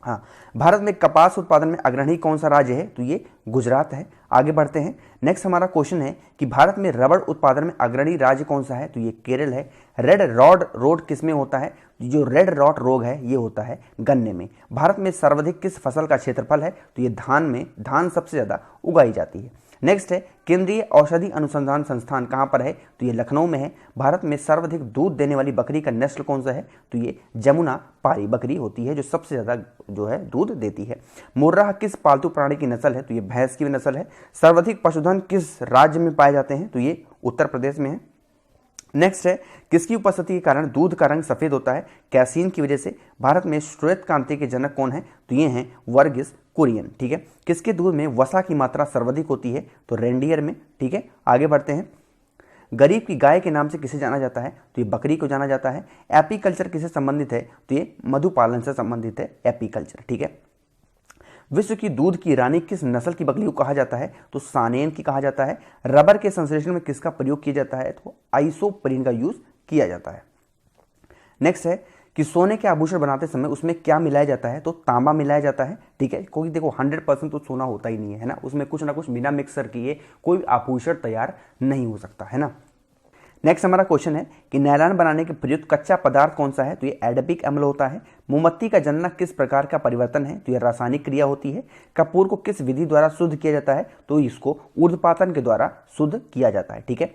हाँ, भारत में कपास उत्पादन में अग्रणी कौन सा राज्य है? तो ये गुजरात है। आगे बढ़ते हैं। नेक्स्ट हमारा क्वेश्चन है कि भारत में रबड़ उत्पादन में अग्रणी राज्य कौन सा है? तो ये केरल है। रेड रॉड रोग किस में होता है? जो रेड रॉड रोग है ये होता है गन्ने में। भारत में सर्वाधिक किस फसल का क्षेत्रफल है? तो ये धान सबसे ज्यादा उगाई जाती है। नेक्स्ट है केंद्रीय औषधि अनुसंधान संस्थान कहां पर है? तो ये लखनऊ में है। भारत में सर्वाधिक दूध देने वाली बकरी का नस्ल कौन सा है? तो ये जमुना पारी बकरी होती है, जो सबसे ज्यादा जो है दूध देती है। मुर्राह किस पालतू प्राणी की नस्ल है? तो ये भैंस की नस्ल है। सर्वाधिक पशुधन किस राज्य में पाए जाते हैं? तो ये उत्तर प्रदेश में है। नेक्स्ट है किसकी उपस्थिति के कारण दूध का रंग सफेद होता है? कैसीन की वजह से। भारत में श्वेत क्रांति के जनक कौन है? तो ये हैं वर्गीस कुरियन। ठीक है, किसके दूध में वसा की मात्रा सर्वाधिक होती है? तो रेंडियर में। ठीक है, आगे बढ़ते हैं। गरीब की गाय के नाम से किसे जाना जाता है? तो ये बकरी को जाना जाता है। एपीकल्चर किससे संबंधित है? तो ये मधुपालन से संबंधित है एपीकल्चर। ठीक है, विश्व की दूध की रानी किस नस्ल की बकरी को कहा जाता है? तो सानेन की कहा जाता है। रबर के संश्लेषण में किसका प्रयोग किया जाता है? तो आइसोप्रीन का यूज किया जाता है। नेक्स्ट है कि सोने के आभूषण बनाते समय उसमें क्या मिलाया जाता है? तो तांबा मिलाया जाता है। ठीक है, क्योंकि देखो 100% तो सोना होता ही नहीं है ना, उसमें कुछ ना कुछ बिना मिक्सर किए कोई आभूषण तैयार नहीं हो सकता है ना। नेक्स्ट हमारा क्वेश्चन है कि नायलॉन बनाने के प्रयुक्त कच्चा पदार्थ कौन सा है? तो ये एडपिक अम्ल होता है। मोमबत्ती का जलना किस प्रकार का परिवर्तन है? तो ये रासायनिक क्रिया होती है। कपूर को किस विधि द्वारा शुद्ध किया जाता है? तो इसको ऊर्ध्वपातन के द्वारा शुद्ध किया जाता है। ठीक है,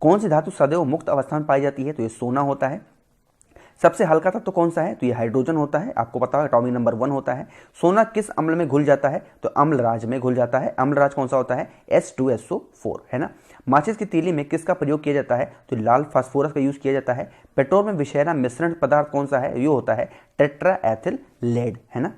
कौन सी धातु सदैव मुक्त अवस्था में पाई जाती है? तो ये सोना होता है। सबसे हल्का तत्व तो कौन सा है? तो ये हाइड्रोजन होता है। आपको पता है एटॉमिक नंबर 1 होता है। सोना किस अम्ल में घुल जाता है? तो अम्लराज में घुल जाता है। अम्लराज कौन सा होता है? H2SO4 है ना। माचिस की तीली में किसका प्रयोग किया जाता है? तो लाल फास्फोरस का यूज किया जाता है। पेट्रोल में विषैला मिश्रण पदार्थ कौन सा है? ये होता है टेट्राएथिल लेड है ना।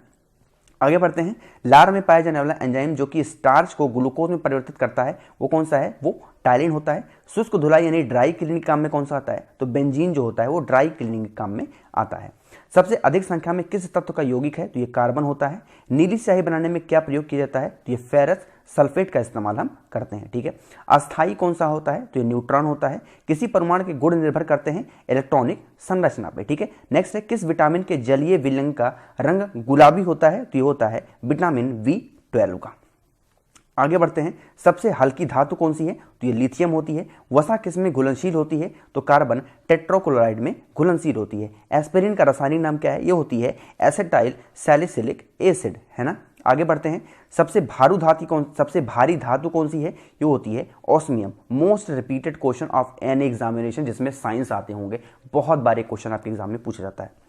आगे बढ़ते हैं। लार में पाया जाने वाला एंजाइम जो कि स्टार्च को ग्लूकोज में परिवर्तित करता है वो कौन सा है? वो टाइलिन होता है। शुष्क धुलाई यानी ड्राई क्लीनिंग काम में कौन सा आता है? तो बेंजीन जो होता है वो ड्राई क्लीनिंग काम में आता है। सबसे अधिक संख्या में किस तत्व का यौगिक है? तो ये कार्बन होता है। नीली स्याही बनाने में क्या प्रयोग किया जाता है? तो ये फेरस सल्फेट का इस्तेमाल हम करते हैं। ठीक है, अस्थाई कौन सा होता है, तो ये न्यूट्रॉन होता है। किसी परमाणु के गुण निर्भर करते हैं इलेक्ट्रॉनिक संरचना पे। ठीक है, नेक्स्ट है किस विटामिन के जलीय विलयन का रंग गुलाबी होता है, तो ये होता है विटामिन B12 का। आगे बढ़ते हैं, सबसे हल्की धातु कौन सी है, तो ये लिथियम होती है। वसा किस में घुलनशील होती है, तो कार्बन टेट्राक्लोराइड में घुलनशील होती है। एस्पिरिन का रासायनिक नाम क्या है, ये होती है एसिटाइल सैलिसिलिक एसिड, है ना। आगे बढ़ते हैं, सबसे भारी धातु कौन सी है, ये होती है osmium. Most repeated question of any examination, जिसमें साइंस आते होंगे, बहुत बार कक्वेश्चन आपके एग्जाम में पूछा जाता है।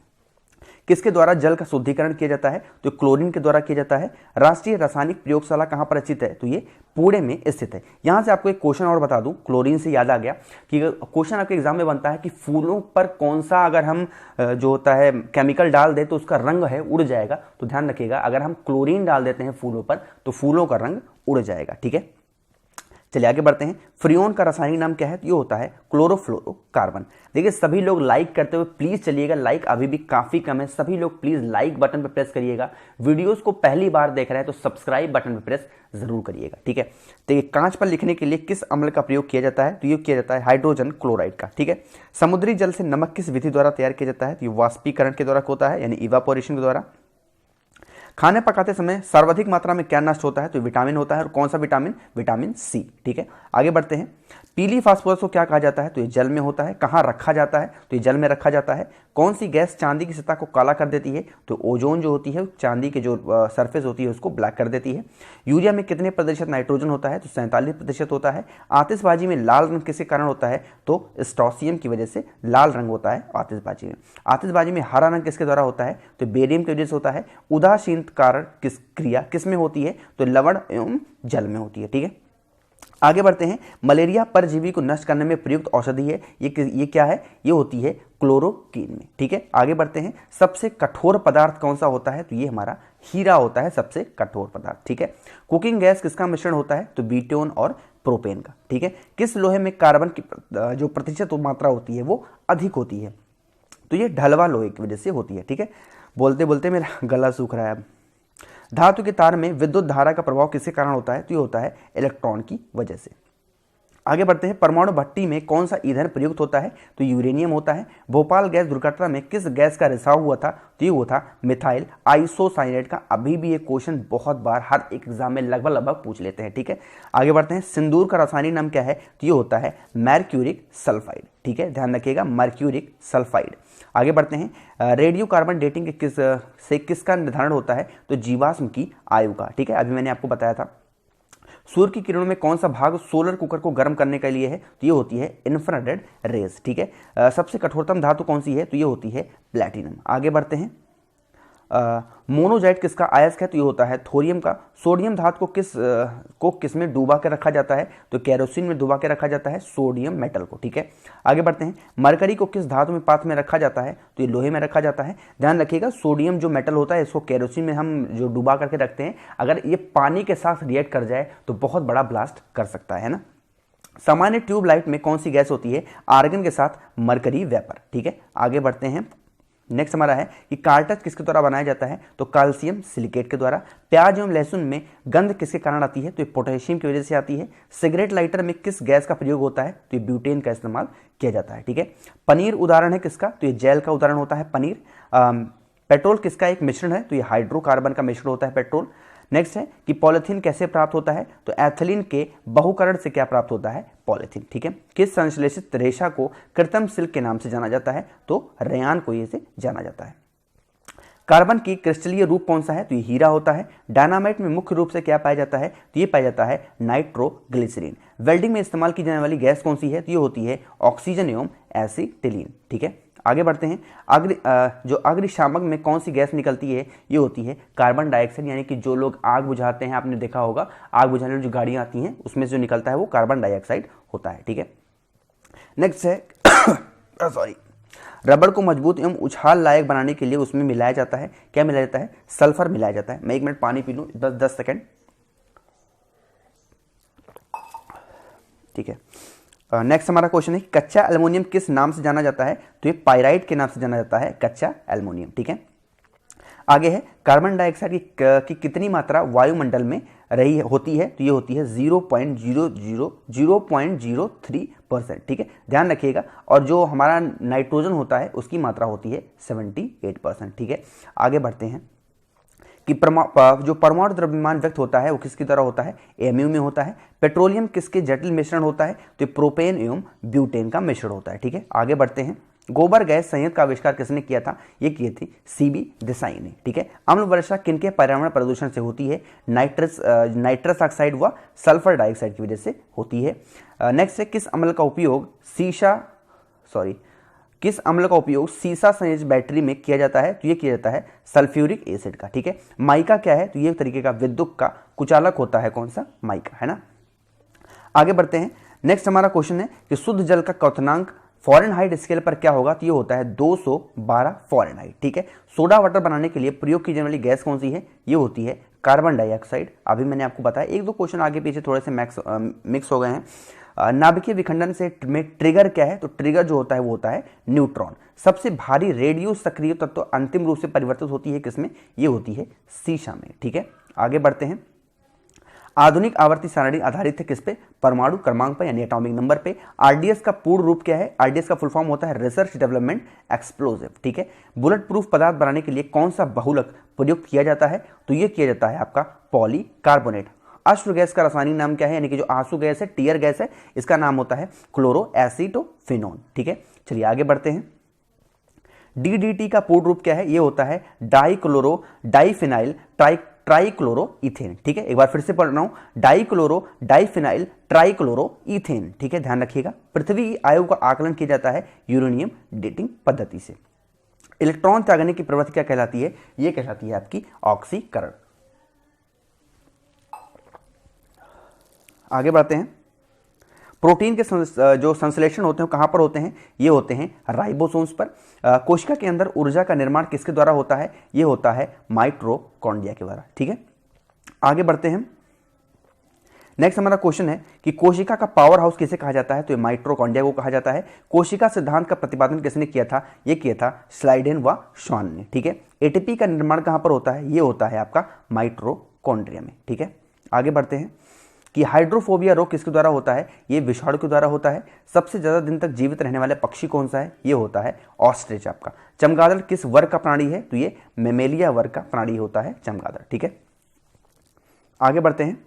किसके द्वारा जल का शुद्धिकरण किया जाता है, तो क्लोरीन के द्वारा किया जाता है। राष्ट्रीय रासायनिक प्रयोगशाला कहां पर स्थित है, तो ये पुणे में स्थित है। यहां से आपको एक क्वेश्चन और बता दूं, क्लोरीन से याद आ गया कि क्वेश्चन आपके एग्जाम में बनता है कि फूलों पर कौन सा अगर हम जो होता है केमिकल डाल दे तो उसका रंग है उड़ जाएगा। तो ध्यान रखिएगा, अगर हम क्लोरीन डाल देते हैं फूलों पर तो फूलों का रंग उड़ जाएगा। ठीक है, चलिए आगे बढ़ते हैं। फ्रियोन का रासायनिक नाम क्या है, तो ये होता है क्लोरोफ्लोरोकार्बन। देखिए सभी लोग लाइक करते हुए प्लीज चलिएगा, लाइक अभी भी काफी कम है, सभी लोग प्लीज लाइक बटन पर प्रेस करिएगा। वीडियोस को पहली बार देख रहे हैं तो सब्सक्राइब बटन पर प्रेस जरूर करिएगा। ठीक है, तो ये कांच पर लिखने के लिए किस अम्ल का प्रयोग किया जाता है, तो ये किया जाता है हाइड्रोजन क्लोराइड का। ठीक है, समुद्री जल से नमक किस विधि द्वारा तैयार किया जाता है, तो ये वाष्पीकरण के द्वारा होता है, यानी इवापोरेशन के द्वारा। खाने पकाते समय सर्वाधिक मात्रा में क्या नष्ट होता है, तो विटामिन होता है। और कौन सा विटामिन, विटामिन C। ठीक है, आगे बढ़ते हैं। पीली फास्फोरस को क्या कहा जाता है, तो ये जल में होता है। कहाँ रखा जाता है, तो ये जल में रखा जाता है। कौन सी गैस चांदी की सतह को काला कर देती है, तो ओजोन जो होती है चांदी की जो सरफेस होती है उसको ब्लैक कर देती है। यूरिया में कितने प्रतिशत नाइट्रोजन होता है, तो 47% होता है। आतिशबाजी में लाल रंग किसके कारण होता है, तो स्ट्रोंसियम की वजह से लाल रंग होता है आतिशबाजी में। आतिशबाजी में हरा रंग किसके द्वारा होता है, तो बेरियम की वजह से होता है। उदासीन कारण किस क्रिया किस में होती है, तो लवण एवं जल में होती है। ठीक है, आगे बढ़ते हैं। मलेरिया परजीवी को नष्ट करने में प्रयुक्त औषधि है, ये क्या है, ये होती है क्लोरोक्वीन में। ठीक है, आगे बढ़ते हैं। सबसे कठोर पदार्थ कौन सा होता है, तो ये हमारा हीरा होता है सबसे कठोर पदार्थ। ठीक है, कुकिंग गैस किसका मिश्रण होता है, तो ब्यूटेन और प्रोपेन का। ठीक है, किस लोहे में कार्बन की जो प्रतिशत मात्रा होती है वो अधिक होती है, तो ये ढलवा लोहे की वजह से होती है। ठीक है, बोलते बोलते मेरा गला सूख रहा है अब। धातु के तार में विद्युत धारा का प्रभाव किसके कारण होता है, तो ये होता है इलेक्ट्रॉन की वजह से। आगे बढ़ते हैं। परमाणु भट्टी में कौन सा ईंधन प्रयुक्त होता है, तो यूरेनियम होता है। भोपाल गैस दुर्घटना में किस गैस का रिसाव हुआ था, तो ये हुआ था मिथाइल आइसोसाइनेट का। अभी भी ये क्वेश्चन बहुत बार हर एक एग्जाम में लगभग पूछ लेते हैं। ठीक है, आगे बढ़ते हैं। सिंदूर का रासायनिक नाम क्या है, तो ये होता है मर्क्यूरिक सल्फाइड। ठीक है, ध्यान रखिएगा, मर्क्यूरिक सल्फाइड। आगे बढ़ते हैं। रेडियो कार्बन डेटिंग के किसका निर्धारण होता है, तो जीवाश्म की आयु का। ठीक है, अभी मैंने आपको बताया था। सूर्य की किरणों में कौन सा भाग सोलर कुकर को गर्म करने के लिए है, तो ये होती है इंफ्रारेड रेज। ठीक है, सबसे कठोरतम धातु कौन सी है, तो ये होती है प्लैटिनम। आगे बढ़ते हैं। मोनोजाइट किसका अयस्क है, तो ये होता है थोरियम का। सोडियम धातु को किस में डुबा के रखा जाता है, तो केरोसिन में डुबा के रखा जाता है सोडियम मेटल को। ठीक है, आगे बढ़ते हैं। मरकरी को किस धातु में पात्र में रखा जाता है, तो ये लोहे में रखा जाता है। ध्यान रखिएगा, सोडियम जो मेटल होता है इसको केरोसिन में हम जो डुबा करके रखते हैं, अगर ये पानी के साथ रिएक्ट कर जाए तो बहुत बड़ा ब्लास्ट कर सकता है ना। सामान्य ट्यूबलाइट में कौन सी गैस होती है, आर्गन के साथ मरकरी वेपर। ठीक है, आगे बढ़ते हैं। नेक्स्ट हमारा है कि कार्टज किसके द्वारा बनाया जाता है, तो कैल्शियम सिलिकेट के द्वारा। प्याज एवं लहसुन में गंध किसके कारण आती है, तो ये पोटेशियम की वजह से आती है। सिगरेट लाइटर में किस गैस का प्रयोग होता है, तो ये ब्यूटेन का इस्तेमाल किया जाता है। ठीक है, पनीर उदाहरण है किसका, तो ये जेल का उदाहरण होता है पनीर। पेट्रोल किसका एक मिश्रण है, तो ये हाइड्रोकार्बन का मिश्रण होता है पेट्रोल। नेक्स्ट है कि पॉलिथीन कैसे प्राप्त होता है, तो एथिलीन के बहुकरण से क्या प्राप्त होता है, पॉलिथीन। ठीक है, किस संश्लेषित रेशा को कृत्रिम सिल्क के नाम से जाना जाता है, तो रेयान को ये से जाना जाता है। कार्बन की क्रिस्टलीय रूप कौन सा है, तो ये हीरा होता है। डायनामाइट में मुख्य रूप से क्या पाया जाता है, तो ये पाया जाता है नाइट्रोग्लिसरीन। वेल्डिंग में इस्तेमाल की जाने वाली गैस कौन सी है, तो ये होती है ऑक्सीजन एवं एसिटिलीन। ठीक है, आगे बढ़ते हैं। जो अग्निशामक में कौन सी गैस निकलती है, ये होती है कार्बन डाइऑक्साइड। यानी कि जो लोग आग बुझाते हैं, आपने देखा होगा आग बुझाने वाली जो गाड़ियां आती हैं उसमें जो निकलता है वो कार्बन डाइऑक्साइड होता है। ठीक है, नेक्स्ट है सॉरी रबड़ को मजबूत एवं उछाल लायक बनाने के लिए उसमें मिलाया जाता है, क्या मिलाया जाता है, सल्फर मिलाया जाता है। मैं 1 मिनट पानी पी लूं, 10 सेकेंड। ठीक है, नेक्स्ट हमारा क्वेश्चन है कच्चा एल्युमिनियम किस नाम से जाना जाता है, तो ये पाइराइट के नाम से जाना जाता है, कच्चा एल्युमिनियम। ठीक है, आगे है कार्बन डाइऑक्साइड की कितनी मात्रा वायुमंडल में रही होती है, तो ये होती है 0.03%। ठीक है, ध्यान रखिएगा। और जो हमारा नाइट्रोजन होता है उसकी मात्रा होती है 78%। ठीक है, आगे बढ़ते हैं कि जो परमाणु द्रव्यमान व्यक्त होता है वो किसकी तरह होता है, एमयू में होता है। पेट्रोलियम किसके जटिल मिश्रण होता है, तो प्रोपेन एवं ब्यूटेन का मिश्रण होता है। ठीक है, आगे बढ़ते हैं। गोबर गैस संयंत्र का आविष्कार किसने किया था, ये किए थे सीबी देसाई ने। ठीक है, अम्ल वर्षा किनके पर्यावरण प्रदूषण से होती है, नाइट्रस ऑक्साइड व सल्फर डाइऑक्साइड की वजह से होती है। नेक्स्ट है किस अम्ल का उपयोग सीसा संयोजित बैटरी में किया जाता है, तो ये किया जाता है सल्फ्यूरिक एसिड का। ठीक है, माइका क्या है, तो ये एक तरीके का विद्युत का कुचालक होता है, कौन सा, माइका, है ना। आगे बढ़ते हैं। नेक्स्ट हमारा क्वेश्चन है कि शुद्ध जल का क्वथनांक फ़ारेनहाइट स्केल पर क्या होगा, तो ये होता है 212 फ़ारेनहाइट। ठीक है, सोडा वाटर बनाने के लिए प्रयोग की जाने वाली गैस कौन सी है, ये होती है कार्बन डाइऑक्साइड। अभी मैंने आपको बताया, एक दो क्वेश्चन आगे पीछे थोड़े से मिक्स हो गए हैं। नाभिकीय विखंडन से में ट्रिगर क्या है, तो ट्रिगर जो होता है वो होता है न्यूट्रॉन। सबसे भारी रेडियो सक्रिय तत्व अंतिम रूप से परिवर्तित होती है किसमें, ये होती है सीसा में। ठीक है, आगे बढ़ते हैं। आधुनिक आवर्ती सारणी आधारित है किस पे, परमाणु क्रमांक पर यानी एटॉमिक नंबर पे। आरडीएस का पूर्ण रूप क्या है, आरडीएस का फुल फॉर्म होता है रिसर्च डेवलपमेंट एक्सप्लोजिव। ठीक है, बुलेट प्रूफ पदार्थ बनाने के लिए कौन सा बहुलक प्रयुक्त किया जाता है, तो ये किया जाता है आपका पॉलीकार्बोनेट। अश्रु गैस का रासायनिक नाम क्या है, यानी कि जो आंसू गैस है, टीयर गैस है, इसका नाम होता है क्लोरो एसिटोफिनोन। ठीक है, चलिए आगे बढ़ते हैं। डीडीटी का पूर्ण रूप क्या है, ये होता है डाइक्लोरो डाइफिनाइल ट्राइक्लोरोइथेन। ठीक है, एक बार फिर से पढ़ रहा हूं, डाइक्लोरो डाइफिनाइल ट्राइक्लोरोइथेन। ठीक है, ध्यान रखिएगा। पृथ्वी आयु का आकलन किया जाता है यूरेनियम डेटिंग पद्धति से। इलेक्ट्रॉन त्यागने की प्रवृत्ति क्या कहलाती है, ये कहलाती है आपकी ऑक्सीकरण। आगे बढ़ते हैं। प्रोटीन के जो संश्लेषण होते हैं कहां पर होते हैं, ये होते हैं राइबोसोम्स पर। कोशिका के अंदर ऊर्जा का निर्माण किसके द्वारा होता है, ये होता है माइटोकॉन्ड्रिया के द्वारा। ठीक है, आगे बढ़ते हैं। नेक्स्ट हमारा क्वेश्चन है कि कोशिका का पावर हाउस किसे कहा जाता है, तो ये माइटोकॉन्ड्रिया को कहा जाता है। कोशिका सिद्धांत का प्रतिपादन किसने किया था, ये किया था स्लाइडेन व श्वान ने। ठीक है, एटीपी का निर्माण कहां पर होता है, ये होता है आपका माइटोकॉन्ड्रिया में। ठीक है, आगे बढ़ते हैं कि हाइड्रोफोबिया रोग किसके द्वारा होता है, ये विषाणु के द्वारा होता है। सबसे ज्यादा दिन तक जीवित रहने वाले पक्षी कौन सा है, ये होता है ऑस्ट्रिच आपका। चमगादड़ किस वर्ग का प्राणी है, तो ये मेमेलिया वर्ग का प्राणी होता है चमगादड़। ठीक है, आगे बढ़ते हैं।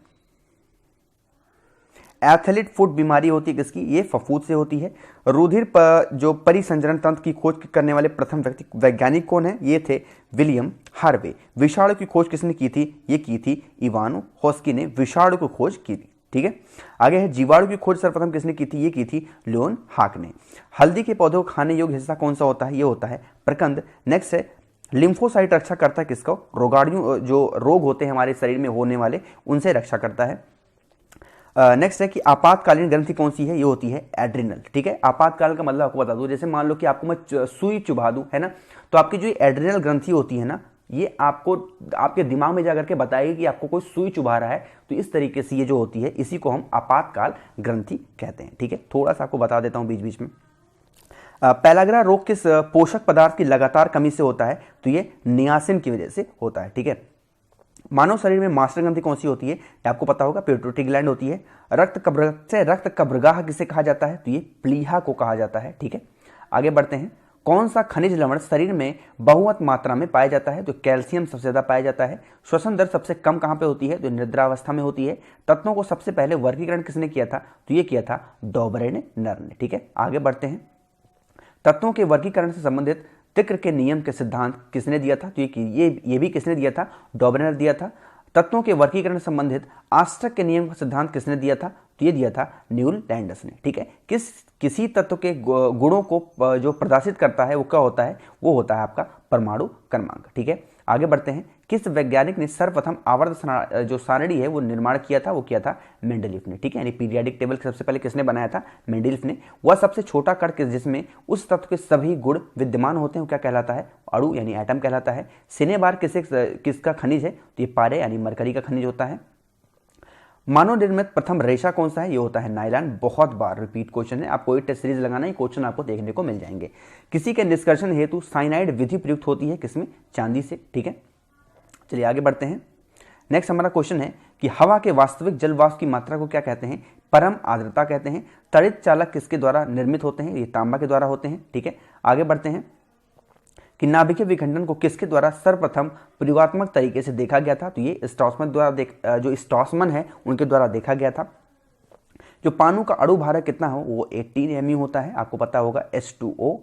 एथलीट फुट बीमारी होती है किसकी, ये फफूंद से होती है। रुधिर जो परिसंचरण तंत्र की खोज करने वाले प्रथम वैज्ञानिक कौन है, ये थे विलियम हार्वे। विषाणु की खोज किसने की थी, ये की थी इवानो हॉस्की ने विषाणु की खोज की थी। ठीक है, आगे है जीवाणु की खोज सर्वप्रथम किसने की थी, ये की थी लियोन हाक ने। हल्दी के पौधों को खाने योग्य हिस्सा कौन सा होता है, ये होता है प्रकंद। नेक्स्ट है लिम्फोसाइट रक्षा करता है किसको, रोगाणु जो रोग होते हैं हमारे शरीर में होने वाले, उनसे रक्षा करता है। नेक्स्ट है कि आपातकालीन ग्रंथि कौन सी है, ये होती है एड्रिनल। ठीक है, आपातकाल का मतलब आपको बता दूं, जैसे मान लो कि आपको मैं सुई चुभा दूं, है ना, तो आपकी जो एड्रिनल ग्रंथि होती है ना, ये आपको आपके दिमाग में जाकर के बताएगी कि आपको कोई सुई चुभा रहा है, तो इस तरीके से ये जो होती है, इसी को हम आपातकाल ग्रंथि कहते हैं। ठीक है, थोड़ा सा आपको बता देता हूं बीच बीच में। पेलाग्रा रोग किस पोषक पदार्थ की लगातार कमी से होता है, तो ये नियासिन की वजह से होता है। ठीक है, मानव शरीर में मास्टर ग्रंथि कौन सी होती है, आपको पता होगा पिट्यूटरी ग्लैंड होती है। रक्त कब्रगाह किसे कहा जाता है, तो ये प्लीहा को कहा जाता है। ठीक है, आगे बढ़ते हैं। कौन सा खनिज लवण शरीर में बहुमत मात्रा में पाया जाता है, तो कैल्शियम सबसे ज्यादा पाया जाता है। श्वसन दर सबसे कम कहां पे होती है, तो निद्रावस्था में होती है। तत्वों को सबसे पहले वर्गीकरण किसने किया था, तो ये किया था डॉबरे नर ने। ठीक है, आगे बढ़ते हैं। तत्वों के वर्गीकरण से संबंधित तिक्र के नियम के सिद्धांत किसने दिया था, तो ये भी किसने दिया था, डॉबरेनर दिया था। तत्वों के वर्गीकरण से संबंधित आस्टक के नियम का सिद्धांत किसने दिया था, तो ये दिया था न्यूल लैंडस ने। ठीक है, किसी तत्व के गुणों को जो प्रदर्शित करता है वो क्या होता है, वो होता है आपका परमाणु क्रमांक। ठीक है, आगे बढ़ते हैं। किस वैज्ञानिक ने सर्वप्रथम आवर्त जो सारणी है वो निर्माण किया था, वो किया था मेंडलीफ ने। ठीक है, यानी पीरियाडिक टेबल सबसे पहले किसने बनाया था, मेंडलीफ ने। वह सबसे छोटा कण जिसमें उस तत्व के सभी गुण विद्यमान होते हैं वो क्या कहलाता है, अणु यानी एटम कहलाता है। सिनेबार किसका खनिज है, तो ये पारे यानी मरकरी का खनिज होता है। मानव निर्मित प्रथम रेशा कौन सा है, ये होता है नायलॉन। बहुत बार रिपीट क्वेश्चन है, आप कोई टेस्ट सीरीज लगाना ही क्वेश्चन आपको देखने को मिल जाएंगे। किसी के निष्कर्षण हेतु साइनाइड विधि प्रयुक्त होती है किसमें, चांदी से। ठीक है, चलिए आगे बढ़ते हैं। नेक्स्ट हमारा क्वेश्चन है कि हवा के वास्तविक जल वाष्प की मात्रा को क्या कहते हैं? परम आर्द्रता कहते हैं। तड़ित चालक किसके द्वारा निर्मित होते हैं? ये तांबा के द्वारा होते हैं। ठीक है, आगे बढ़ते हैं कि नाभिकीय विखंडन को किसके द्वारा सर्वप्रथम प्रयोगात्मक तरीके से देखा गया था? तो ये स्ट्रॉसमन द्वारा जो स्ट्रॉसमन है उनके द्वारा देखा गया था। जो पानी का अणु भार कितना हो वो 18 mu होता है, आपको पता होगा H2O।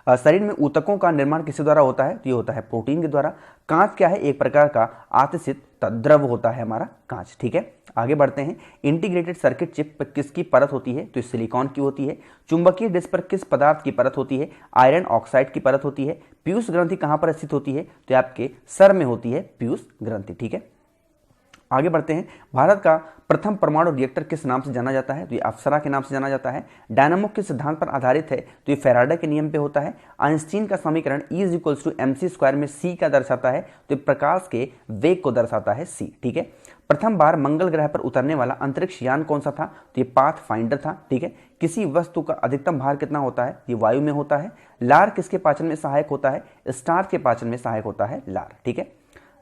शरीर में ऊतकों का निर्माण किसके द्वारा होता है? तो ये होता है प्रोटीन के द्वारा। कांच क्या है? एक प्रकार का आतिशित द्रव होता है हमारा कांच। ठीक है, आगे बढ़ते हैं। इंटीग्रेटेड सर्किट चिप पर किसकी परत होती है? तो सिलिकॉन की होती है। चुंबकीय डिस्क पर किस पदार्थ की परत होती है? आयरन ऑक्साइड की परत होती है। पीयूष ग्रंथि कहां पर स्थित होती है? तो आपके सर में होती है पीयूष ग्रंथि। ठीक है, आगे बढ़ते हैं। भारत का प्रथम परमाणु रिएक्टर किस नाम से जाना जाता है? तो ये अप्सरा के नाम से जाना जाता है। डायनामो किस सिद्धांत पर आधारित है? तो ये फैराडे के नियम पे होता है। आइंस्टीन का समीकरण E = mc² में c का दर्शाता है? तो प्रकाश के वेग को दर्शाता है c। ठीक है, प्रथम बार मंगल ग्रह पर उतरने वाला अंतरिक्ष यान कौन सा था? तो ये पाथफाइंडर था। ठीक है, किसी वस्तु का अधिकतम भार कितना होता है? ये वायु में होता है। लार किसके पाचन में सहायक होता है? स्टार्च के पाचन में सहायक होता है लार। ठीक है,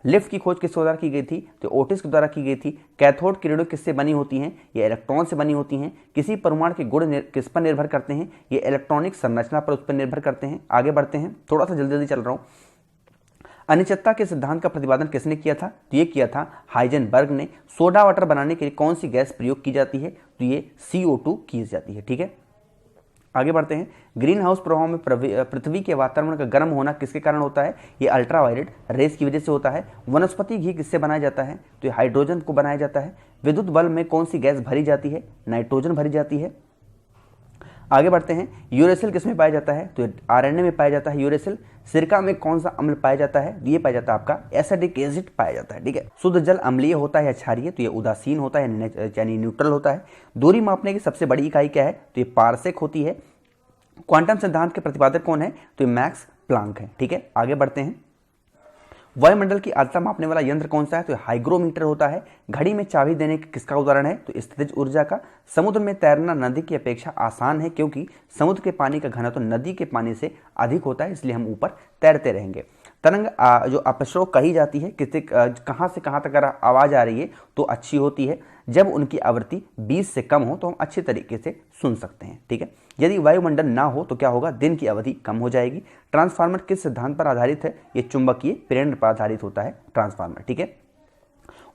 लिफ्ट की खोज किस द्वारा की गई थी? तो ओटिस के द्वारा की गई थी। कैथोड किरणें किससे बनी होती हैं? ये इलेक्ट्रॉन से बनी होती हैं। किसी परमाणु के गुण किस पर निर्भर करते हैं? ये इलेक्ट्रॉनिक संरचना पर उस पर निर्भर करते हैं। आगे बढ़ते हैं, थोड़ा सा जल्दी जल्दी चल रहा हूं। अनिश्चितता के सिद्धांत का प्रतिपादन किसने किया था? तो ये किया था हाइजेनबर्ग ने। सोडा वाटर बनाने के लिए कौन सी गैस प्रयोग की जाती है? तो ये CO2 की जाती है। ठीक है, आगे बढ़ते हैं। ग्रीन हाउस प्रभाव में पृथ्वी के वातावरण का गर्म होना किसके कारण होता है? ये अल्ट्रावायलेट रेस की वजह से होता है। वनस्पति घी किससे बनाया जाता है? तो ये हाइड्रोजन को बनाया जाता है। विद्युत बल्ब में कौन सी गैस भरी जाती है? नाइट्रोजन भरी जाती है। आगे बढ़ते हैं। यूरेसिल किस में पाया जाता है? तो RNA में पाया जाता है यूरेसिल। सिरका में कौन सा अम्ल पाया जाता है? ये पाया जाता है आपका एसिडिक एसिड पाया जाता है। ठीक है, शुद्ध जल अम्लीय होता है या क्षारीय? तो ये उदासीन होता है यानी न्यूट्रल होता है। दूरी मापने की सबसे बड़ी इकाई क्या है? तो ये पारसेक होती है। क्वांटम सिद्धांत के प्रतिपादक कौन है? तो ये मैक्स प्लांक है। ठीक है, आगे बढ़ते हैं। वायुमंडल की आर्द्रता मापने वाला यंत्र कौन सा है? तो हाइग्रोमीटर होता है। घड़ी में चाबी देने का किसका उदाहरण है? तो स्थितिज ऊर्जा का। समुद्र में तैरना नदी की अपेक्षा आसान है क्योंकि समुद्र के पानी का घनत्व नदी के पानी से अधिक होता है, इसलिए हम ऊपर तैरते रहेंगे। तरंग जो अपश्रोक कही जाती है, किससे कहां से कहां तक अगर आवाज आ रही है तो अच्छी होती है? जब उनकी आवृत्ति 20 से कम हो तो हम अच्छे तरीके से सुन सकते हैं। ठीक है, यदि वायुमंडल ना हो तो क्या होगा? दिन की अवधि कम हो जाएगी। ट्रांसफार्मर किस सिद्धांत पर आधारित है? ये चुंबकीय प्रेरण पर आधारित होता है ट्रांसफार्मर। ठीक है,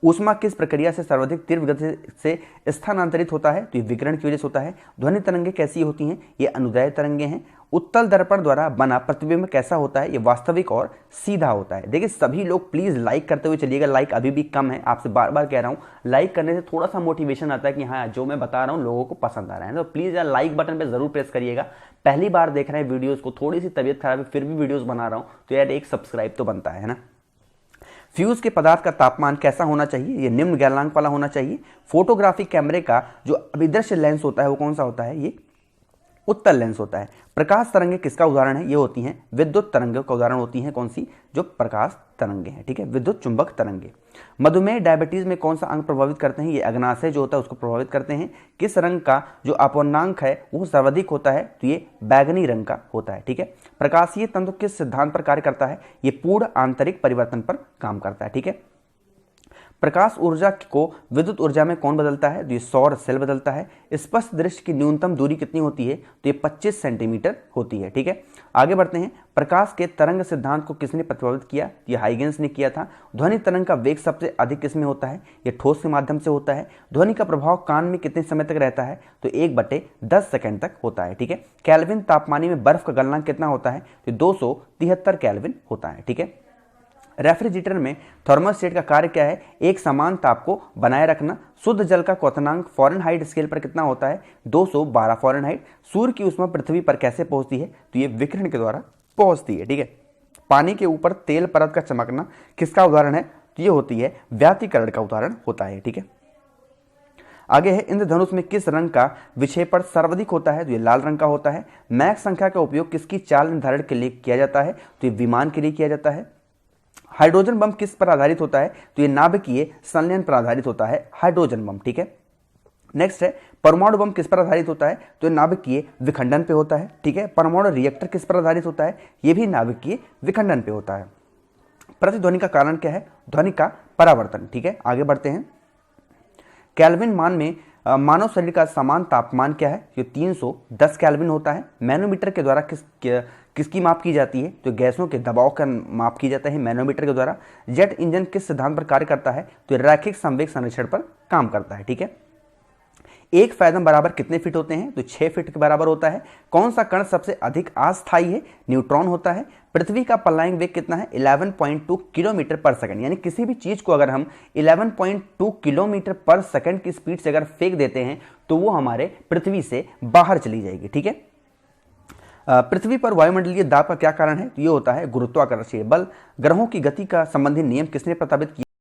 ऊष्मा किस प्रक्रिया से सर्वाधिक तीव्र गति से स्थानांतरित होता है? तो ये विकिरण की वजह से होता है। ध्वनि तरंगे कैसी होती हैं? ये अनुदैर्ध्य तरंगे हैं। उत्तल दर्पण द्वारा बना प्रतिबिंब कैसा होता है? ये वास्तविक और सीधा होता है। देखिए सभी लोग प्लीज लाइक करते हुए चलिएगा, लाइक अभी भी कम है, आपसे बार बार कह रहा हूं। लाइक करने से थोड़ा सा मोटिवेशन आता है कि हाँ जो मैं बता रहा हूं लोगों को पसंद आ रहा है। तो प्लीज यार लाइक बटन पे जरूर प्रेस करिएगा। पहली बार देख रहे हैं वीडियोज को, थोड़ी सी तबियत खराब है फिर भी वीडियोज बना रहा हूं, तो यार एक सब्सक्राइब तो बनता है ना। फ्यूज के पदार्थ का तापमान कैसा होना चाहिए? ये निम्न गलनांक वाला होना चाहिए। फोटोग्राफी कैमरे का जो अभिदृश्य लेंस होता है वो कौन सा होता है? ये उत्तल लेंस होता है। प्रकाश तरंगे किसका उदाहरण है? ये होती हैं विद्युत तरंगों का उदाहरण होती हैं। कौन सी? जो प्रकाश तरंगे हैं। ठीक है, विद्युत चुंबक तरंगे। मधुमेह डायबिटीज में कौन सा अंग प्रभावित करते हैं? ये अग्नाशय जो होता है उसको प्रभावित करते हैं। किस रंग का जो अपवर्तनांक है वो सर्वाधिक होता है? तो ये बैगनी रंग का होता है। ठीक है, प्रकाशीय तंतु किस सिद्धांत पर कार्य करता है? ये पूर्ण आंतरिक परिवर्तन पर काम करता है। ठीक है, प्रकाश ऊर्जा को विद्युत ऊर्जा में कौन बदलता है? तो ये सौर सेल बदलता है। स्पष्ट दृश्य की न्यूनतम दूरी कितनी होती है? तो ये 25 सेंटीमीटर होती है। ठीक है, आगे बढ़ते हैं। प्रकाश के तरंग सिद्धांत को किसने प्रतिपादित किया? ये हाइगेंस ने किया था। ध्वनि तरंग का वेग सबसे अधिक किसमें होता है? ये ठोस के माध्यम से होता है। ध्वनि का प्रभाव कान में कितने समय तक रहता है? तो 1/10 सेकंड तक होता है। ठीक है, केल्विन तापमानी में बर्फ का गलनांक कितना होता है? तो 273 केल्विन होता है। ठीक है, रेफ्रिजरेटर में थर्मोस्टेट का कार्य क्या है? एक समान ताप को बनाए रखना। शुद्ध जल का क्वथनांक फ़ारेनहाइट स्केल पर कितना होता है? 212 फ़ारेनहाइट। सूर्य की ऊष्मा पृथ्वी पर कैसे पहुंचती है? तो ये विकिरण के द्वारा पहुंचती है। ठीक है, पानी के ऊपर तेल परत का चमकना किसका उदाहरण है? तो ये होती है व्यातीकरण का उदाहरण होता है। ठीक है, आगे है इंद्रधनुष में किस रंग का विक्षेपण सर्वाधिक होता है? तो ये लाल रंग का होता है। मैक संख्या का उपयोग किसकी चाल निर्धारण के लिए किया जाता है? तो ये विमान के लिए किया जाता है। हाइड्रोजन बम किस पर आधारित होता है? तो ये नाभिकीय संलयन पर आधारित होता है हाइड्रोजन बम। ठीक है, नेक्स्ट है परमाणु बम किस पर आधारित होता है? तो ये नाभिकीय विखंडन पे होता है। ठीक है, परमाणु रिएक्टर किस पर आधारित होता है? ये भी नाभिकीय विखंडन पे होता है। प्रतिध्वनि का कारण क्या है? ध्वनि का परावर्तन। ठीक है, आगे बढ़ते हैं। केल्विन मान में मानव शरीर का समान तापमान क्या है? जो 310 केल्विन होता है। मैनोमीटर के द्वारा किसकी माप की जाती है? तो गैसों के दबाव का माप की जाता है मैनोमीटर के द्वारा। जेट इंजन किस सिद्धांत पर कार्य करता है? तो रैखिक संवेग संरक्षण पर काम करता है। ठीक है, एक फैदम बराबर कितने फीट होते हैं? तो 6 फीट के बराबर होता है। कौन सा कण सबसे अधिक अस्थायी है? न्यूट्रॉन होता है। पृथ्वी का पलायन वेग कितना है? 11.2 किलोमीटर पर सेकंड। यानी किसी भी चीज को अगर हम 11.2 किलोमीटर पर सेकंड की स्पीड से अगर फेंक देते हैं तो वो हमारे पृथ्वी से बाहर चली जाएगी। ठीक है, पृथ्वी पर वायुमंडलीय दाब का क्या कारण है? तो ये होता है गुरुत्वाकर्षीय बल। ग्रहों की गति का संबंधी नियम किसने प्रस्तावित किया?